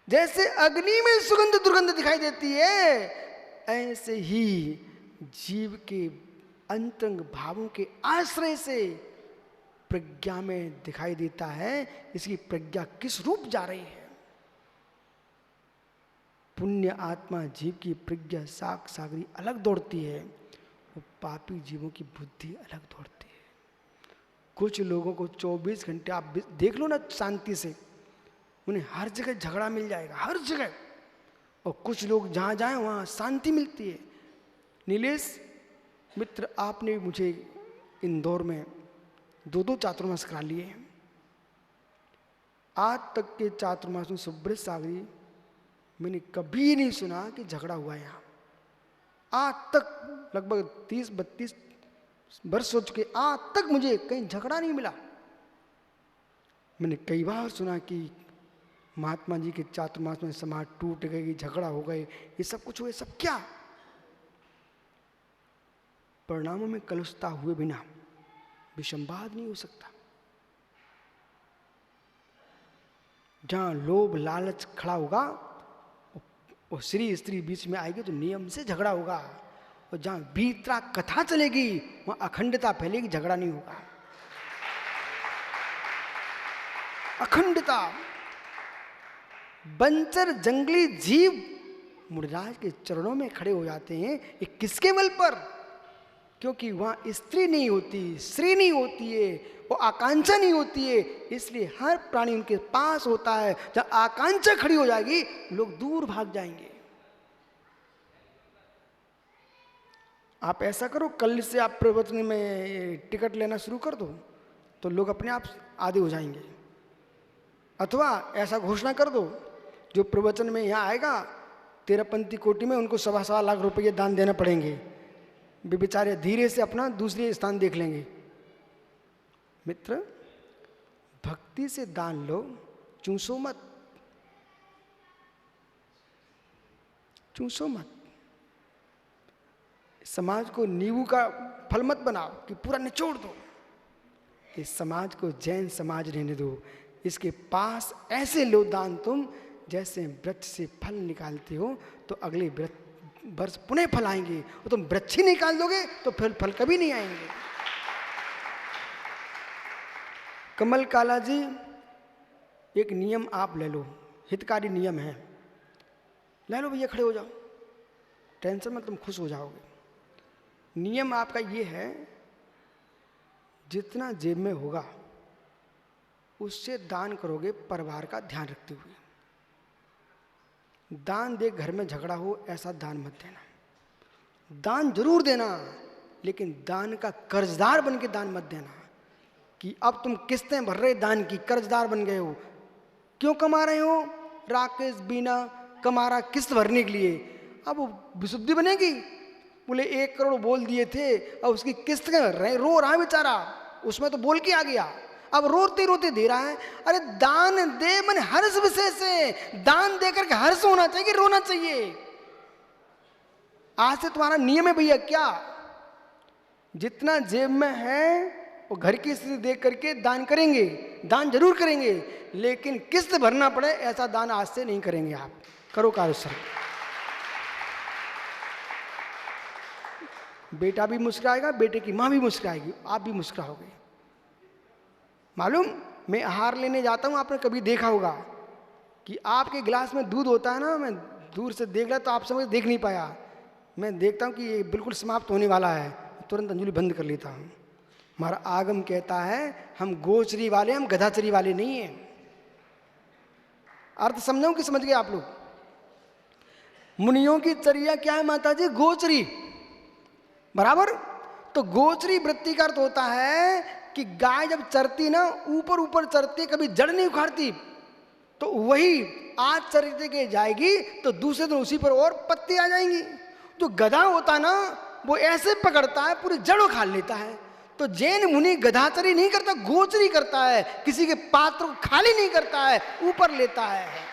जैसे अग्नि में सुगंध दुर्गंध दिखाई देती है, ऐसे ही जीव के अंतरंग भावों के आश्रय से प्रज्ञा में दिखाई देता है इसकी प्रज्ञा किस रूप जा रही है। पुण्य आत्मा जीव की प्रज्ञा साग सागरी अलग दौड़ती है, वो पापी जीवों की बुद्धि अलग दौड़ती है। कुछ लोगों को 24 घंटे आप देख लो ना शांति से, उन्हें हर जगह झगड़ा मिल जाएगा, हर जगह। और कुछ लोग जहाँ जाएं वहाँ शांति मिलती है। नीलेश मित्र, आपने मुझे इंदौर में 2 चातुर्मास करा लिए हैं। आज तक के चातुर्मास में सुब्रत सागरी मैंने कभी नहीं सुना कि झगड़ा हुआ है यहाँ। आज तक लगभग 30-32 वर्ष हो चुके, आज तक मुझे कहीं झगड़ा नहीं मिला। मैंने कई बार सुना कि महात्मा जी के चातुर्मास में समाज टूट गई, झगड़ा हो गए, ये सब कुछ हुए। सब क्या? परिणामों में कलुषता हुए बिना विसंवाद नहीं हो सकता। जहां लोभ लालच खड़ा होगा और श्री स्त्री बीच में आएगी तो नियम से झगड़ा होगा। और जहां वीतरा कथा चलेगी वहां अखंडता फैलेगी, झगड़ा नहीं होगा। अखंडता। बंचर जंगली जीव मुनिराज के चरणों में खड़े हो जाते हैं, ये किसके बल पर? क्योंकि वहां स्त्री नहीं होती, श्री नहीं होती है, वो आकांक्षा नहीं होती है, इसलिए हर प्राणी उनके पास होता है। जब आकांक्षा खड़ी हो जाएगी लोग दूर भाग जाएंगे। आप ऐसा करो, कल से आप प्रवचन में टिकट लेना शुरू कर दो तो लोग अपने आप आधे हो जाएंगे। अथवा ऐसा घोषणा कर दो, जो प्रवचन में यहाँ आएगा 13पंथी कोटि में उनको 1.25 लाख रुपये दान देना पड़ेंगे। वे बेचारे धीरे से अपना दूसरे स्थान देख लेंगे। मित्र, भक्ति से दान लो, चूसो मत, चूसो मत। समाज को नींबू का फल मत बनाओ कि पूरा निचोड़ दो। इस समाज को जैन समाज रहने दो। इसके पास ऐसे लो दान तुम, जैसे वृक्ष से फल निकालते हो तो अगले वर्ष पुनः फल आएंगे, और तुम वृक्ष ही निकाल दोगे तो फिर फल कभी नहीं आएंगे। कमल काला जी, एक नियम आप ले लो, हितकारी नियम है, ले लो भैया, खड़े हो जाओ, टेंशन मत, तुम खुश हो जाओगे। नियम आपका ये है, जितना जेब में होगा उससे दान करोगे परिवार का ध्यान रखते हुए। दान दे घर में झगड़ा हो ऐसा दान मत देना। दान जरूर देना, लेकिन दान का कर्जदार बन के दान मत देना कि अब तुम किस्तें भर रहे दान की, कर्जदार बन गए हो। क्यों कमा रहे हो? राकेश बीना कमा रहा किस्त भरने के लिए। अब वो विशुद्धि बनेगी? बोले 1 करोड़ बोल दिए थे, अब उसकी किस्त भर रहे, रो रहा है बेचारा, उसमें तो बोल के आ गया, अब रोते रोते दे रहा है। अरे दान दे मन हर्ष विशेष से, दान देकर के हर्ष होना चाहिए कि रोना चाहिए? आज से तुम्हारा नियम है भैया, क्या जितना जेब में है वो घर की स्थिति देख करके दान करेंगे, दान जरूर करेंगे, लेकिन किस्त भरना पड़े ऐसा दान आज से नहीं करेंगे। आप करो कार्य सर। बेटा भी मुस्कुराएगा, बेटे की माँ भी मुस्कुराएगी, आप भी मुस्कुराओगे। मालूम, मैं आहार लेने जाता हूँ, आपने कभी देखा होगा कि आपके गिलास में दूध होता है ना, मैं दूर से देख रहा तो आप समझ देख नहीं पाया, मैं देखता हूँ कि ये बिल्कुल समाप्त होने वाला है, तुरंत अंजलि बंद कर लेता हूँ। हमारा आगम कहता है हम गोचरी वाले, हम गधाचरी वाले नहीं हैं। अर्थ समझो कि समझ गए आप लोग? मुनियों की चर्या क्या है माता जी? गोचरी, बराबर। तो गोचरी वृत्ति का अर्थ होता है कि गाय जब चरती ना, ऊपर ऊपर चरती, कभी जड़ नहीं उखाड़ती, तो वही आज चरते के जाएगी तो दूसरे दिन उसी पर और पत्ती आ जाएंगी। जो गधा होता ना, वो ऐसे पकड़ता है पूरी जड़ उखाड़ लेता है। तो जैन मुनि गधाचरी नहीं करता, गोचरी करता है, किसी के पात्र को खाली नहीं करता है, ऊपर लेता है।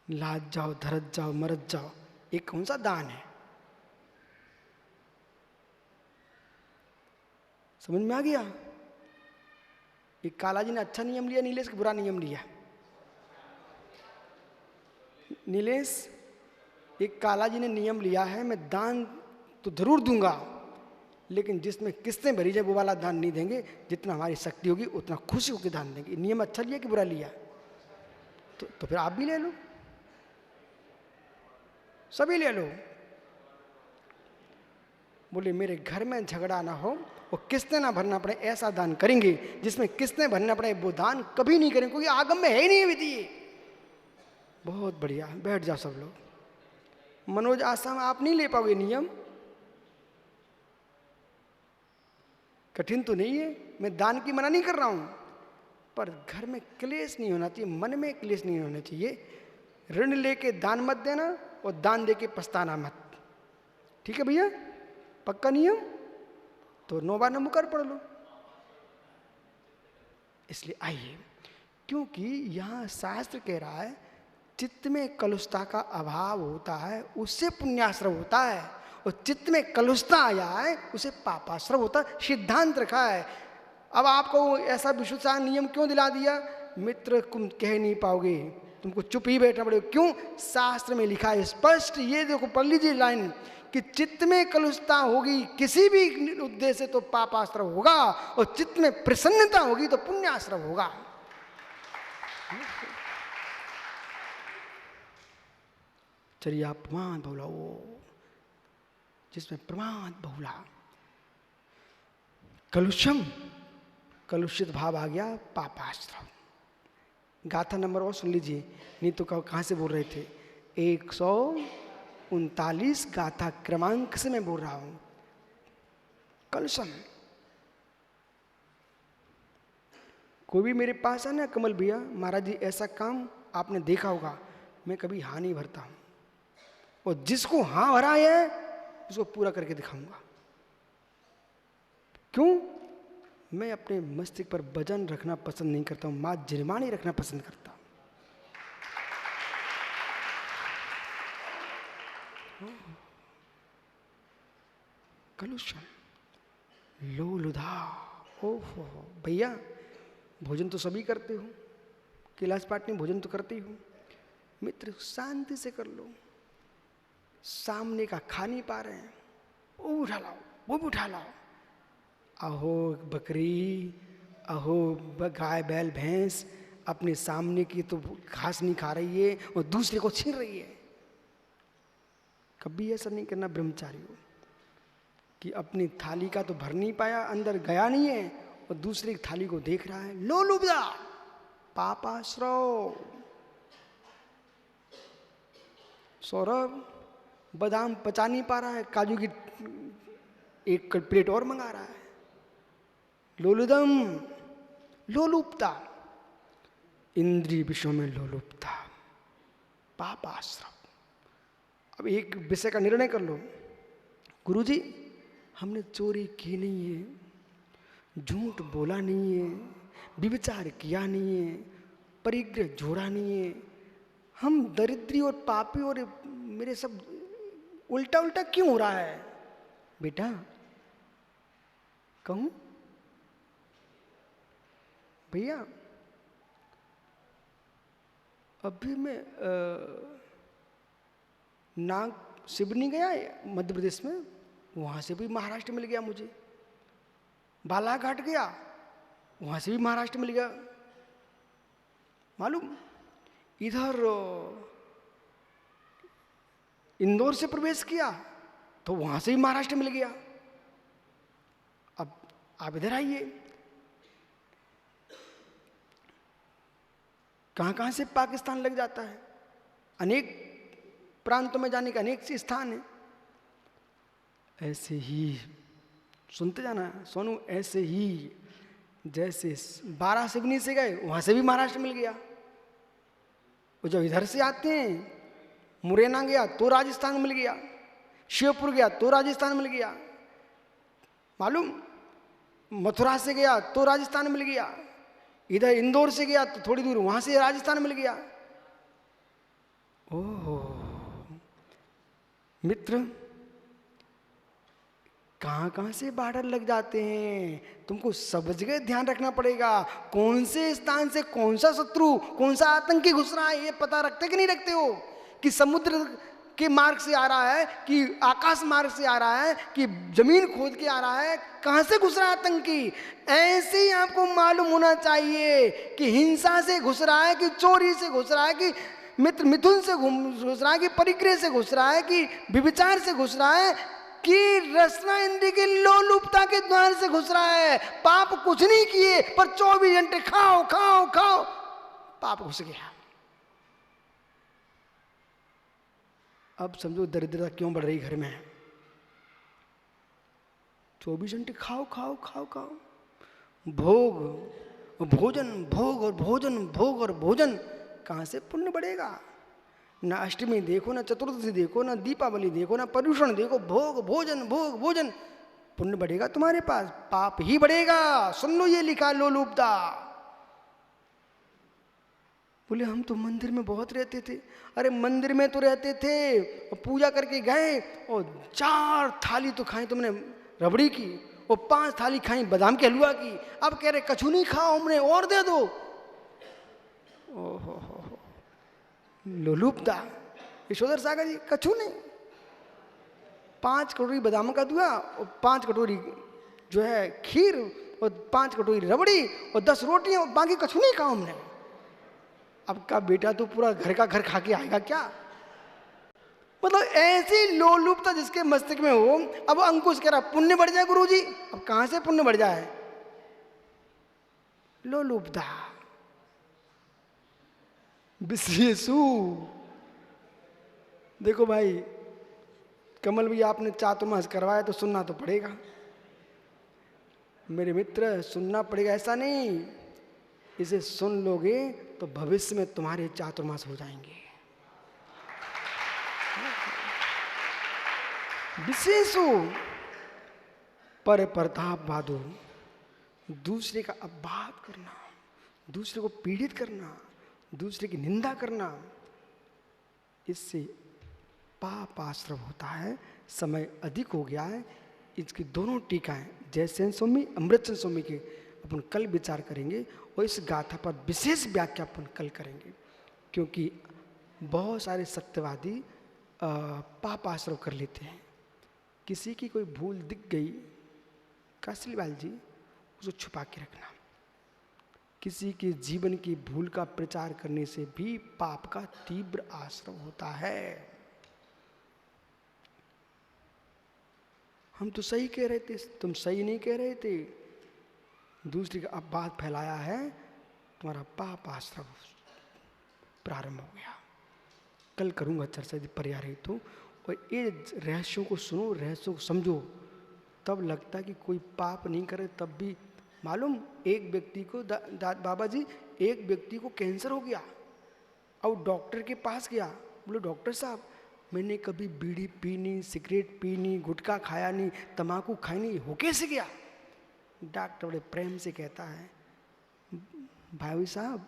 लाज जाओ, धरत जाओ, मरत जाओ, ये कौन सा दान है? समझ में आ गया? एक काला जी ने अच्छा नियम लिया, नीलेश का बुरा नियम लिया। नीलेश, एक काला जी ने नियम लिया है, मैं दान तो जरूर दूंगा, लेकिन जिसमें किस्तें भरी जाए वो वाला दान नहीं देंगे, जितना हमारी शक्ति होगी उतना खुशी होकर दान देंगे। नियम अच्छा लिया कि बुरा लिया? तो फिर आप भी ले लो, सभी ले लो। बोले मेरे घर में झगड़ा ना हो और किस्तें ना भरना पड़े ऐसा दान करेंगे। जिसमें किस्तें भरना पड़े वो दान कभी नहीं करेंगे, क्योंकि आगम में है ही नहीं विधि। बहुत बढ़िया, बैठ जाओ सब लोग। मनोज आसाम, आप नहीं ले पाओगे नियम? कठिन तो नहीं है, मैं दान की मना नहीं कर रहा हूं, पर घर में क्लेश नहीं होना चाहिए, मन में क्लेश नहीं होना चाहिए। ऋण लेके दान मत देना और दान देके पछताना मत। ठीक है भैया, पक्का नियम? तो 9 बार नमोकार पढ़ लो। इसलिए आइए, क्योंकि यहां शास्त्र कह रहा है चित्त में कलुषता का अभाव होता है उससे पुण्याश्रव होता है, और चित्त में कलुषता आया है उसे पापाश्रव होता है। सिद्धांत रखा है। अब आपको ऐसा विशुद्ध नियम क्यों दिला दिया? मित्र तुम कह नहीं पाओगे, तुमको चुप ही बैठना पड़ेगा। क्यों? शास्त्र में लिखा है स्पष्ट, ये देखो पढ़ लीजिए लाइन, कि चित्त में कलुषता होगी किसी भी उद्देश्य से तो पापाश्रव होगा, और चित्त में प्रसन्नता होगी तो पुण्याश्रव होगा। चर्या प्रमाद बहुला, वो जिसमें प्रमाद बहुला, कलुषम, कलुषित भाव आ गया, पापाश्रव। गाथा नंबर और सुन लीजिए, नहीं तो कहाँ से बोल रहे थे? 139 गाथा क्रमांक से मैं बोल रहा हूं। कलुषम। कोई भी मेरे पास है ना, कमल भैया महाराज जी ऐसा काम आपने देखा होगा, मैं कभी हाँ नहीं भरता हूं, और जिसको हाँ भरा है उसको पूरा करके दिखाऊंगा। क्यों? मैं अपने मस्तिष्क पर वजन रखना पसंद नहीं करता हूं, मां जिरमानी रखना पसंद करता हूं। कलुषम लोलुधा। ओहो भैया, भोजन तो सभी करते हो, कैलाश पाटनी भोजन तो करते ही हो, मित्र शांति से कर लो। सामने का खा नहीं पा रहे हैं, वो उठा लाओ, वो भी उठा लाओ। अहो बकरी, अहो गाय बैल भैंस अपने सामने की तो घास नहीं खा रही है और दूसरे को छीन रही है। कभी ऐसा नहीं करना ब्रह्मचारी हो कि अपनी थाली का तो भर नहीं पाया, अंदर गया नहीं है और दूसरे की थाली को देख रहा है। लोलुब्धा पापाश्रव। सौरभ बादाम पचा नहीं पा रहा है, काजू की एक प्लेट और मंगा रहा है। लोलुदम लोलुपता, इंद्रिय विषयों में लोलुपता, पापाश्रव। अब एक विषय का निर्णय कर लो, गुरुजी हमने चोरी की नहीं है, झूठ बोला नहीं है, विचार किया नहीं है, परिग्रह जोड़ा नहीं है, हम दरिद्री और पापी और मेरे सब उल्टा उल्टा क्यों हो रहा है? बेटा कहूं भैया, अभी मैं नाग सिवनी गया है मध्य प्रदेश में, वहां से भी महाराष्ट्र मिल गया मुझे। बालाघाट गया, वहां से भी महाराष्ट्र मिल गया। मालूम इधर इंदौर से प्रवेश किया तो वहां से भी महाराष्ट्र मिल गया। अब आप इधर आइए, कहां कहां से पाकिस्तान लग जाता है। अनेक प्रांतों में जाने के अनेक से स्थान है। ऐसे ही सुनते जाना सोनू, ऐसे ही जैसे 12 सिवनी से गए वहां से भी महाराष्ट्र मिल गया। वो जब इधर से आते हैं, मुरैना गया तो राजस्थान मिल गया, शिवपुर गया तो राजस्थान मिल गया, मालूम मथुरा से गया तो राजस्थान मिल गया, इधर इंदौर से गया तो थोड़ी दूर वहां से राजस्थान मिल गया। ओहो मित्र, कहां कहां से बॉर्डर लग जाते हैं, तुमको सब जगह ध्यान रखना पड़ेगा। कौन से स्थान से कौन सा शत्रु, कौन सा आतंकी घुस रहा है, ये पता रखते कि नहीं रखते हो? कि समुद्र के मार्ग से आ रहा है, कि आकाश मार्ग से आ रहा है, कि जमीन खोद के आ रहा है, कहां से घुस रहा है आतंकी? ऐसे ही आपको मालूम होना चाहिए कि हिंसा से घुस रहा है, कि चोरी से घुस रहा है, कि मित्र मिथुन से घुस रहा है, कि परिग्रह से घुस रहा है, कि व्यभिचार से घुस रहा है, कि रसना इंद्रिय की लोलुपता के द्वार से घुस रहा है। पाप कुछ नहीं किए पर 24 घंटे खाओ खाओ खाओ, पाप घुस गया। अब समझो दरिद्रता क्यों बढ़ रही घर में। 24 घंटे खाओ खाओ खाओ खाओ, भोग भोजन, भोग और भोजन, भोग और भोजन, कहां से पुण्य बढ़ेगा? ना अष्टमी देखो, ना चतुर्दशी देखो, ना दीपावली देखो, ना पर्यूषण देखो, भोग भोजन भोग भोजन, पुण्य बढ़ेगा तुम्हारे पास? पाप ही बढ़ेगा। सुन लो ये लिखा लोलुपता। बोले हम तो मंदिर में बहुत रहते थे। अरे मंदिर में तो रहते थे और पूजा करके गए और 4 थाली तो खाई तुमने रबड़ी की और 5 थाली खाई बादाम के हलवा की। अब कह रहे कछु नहीं खाओ हमने, और दे दो। ओहो लोलुपता। यशोधर सागर जी कछु नहीं, 5 कटोरी बादाम का दुआ और 5 कटोरी जो है खीर और 5 कटोरी रबड़ी और 10 रोटियां, बाकी कछु नहीं खाओ हमने। अब का बेटा तो पूरा घर का घर खा के आएगा क्या? मतलब ऐसी लोलुपता जिसके मस्तिष्क में हो। अब अंकुश कह रहा पुण्य बढ़ जाए गुरुजी, अब कहां से पुण्य बढ़ जाए? लोलुपता विशेषु। देखो भाई कमल भी आपने चातुर्मास करवाया तो सुनना तो पड़ेगा मेरे मित्र, सुनना पड़ेगा। ऐसा नहीं, इसे सुन लोगे तो भविष्य में तुम्हारे चातुर्मास हो जाएंगे। विशेषु पर प्रताप बादो, दूसरे का अपवाद करना, दूसरे को पीड़ित करना, दूसरे की निंदा करना, इससे पाप आश्रव होता है। समय अधिक हो गया है, इसकी दोनों टीकाएं जयसेन स्वामी अमृतचंद स्वामी के अपन कल विचार करेंगे और इस गाथा पर विशेष व्याख्या अपन कल करेंगे, क्योंकि बहुत सारे सत्यवादी पाप आश्रय कर लेते हैं। किसी की कोई भूल दिख गई, कासलीवाल जी, उसको छुपा के रखना। किसी के जीवन की भूल का प्रचार करने से भी पाप का तीव्र आश्रय होता है। हम तो सही कह रहे थे, तुम सही नहीं कह रहे थे, दूसरी का अब बात फैलाया है, तुम्हारा पाप आश्रय प्रारंभ हो गया। कल करूंगा चर्चा यदि पर्याय रही तो, और ये रहस्यों को सुनो, रहस्यों को समझो, तब लगता है कि कोई पाप नहीं करे। तब भी मालूम, एक व्यक्ति को बाबा जी, एक व्यक्ति को कैंसर हो गया और डॉक्टर के पास गया, बोले डॉक्टर साहब मैंने कभी बीड़ी पी नहीं, सिगरेट पी नहीं, गुटखा खाया नहीं, तम्बाकू खाई नहीं, हो कैसे गया? डॉक्टर बड़े प्रेम से कहता है, भाई साहब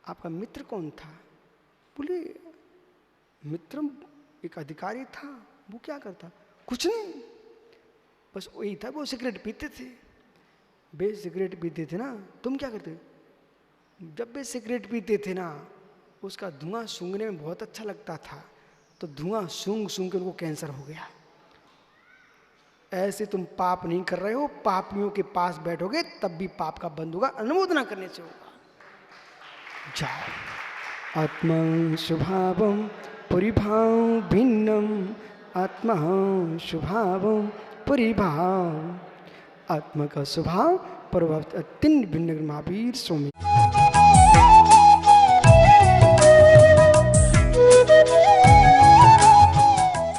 आपका मित्र कौन था? बोले मित्र एक अधिकारी था। वो क्या करता? कुछ नहीं, बस वही था, वो सिगरेट पीते थे। वे सिगरेट पीते थे ना, तुम क्या करते? जब वे सिगरेट पीते थे ना, उसका धुआं सूंघने में बहुत अच्छा लगता था, तो धुआं सूंघ सूंघ के उनको कैंसर हो गया। ऐसे तुम पाप नहीं कर रहे हो, पापियों के पास बैठोगे तब भी पाप का बंद होगा, अनुमोदना करने से होगा। जाओ। आत्मा स्वभावम परिभाव भिन्नम, आत्मा स्वभावम परिभाव, आत्मा का स्वभाव प्रभाव अत्यंत भिन्न। महावीर स्वामी।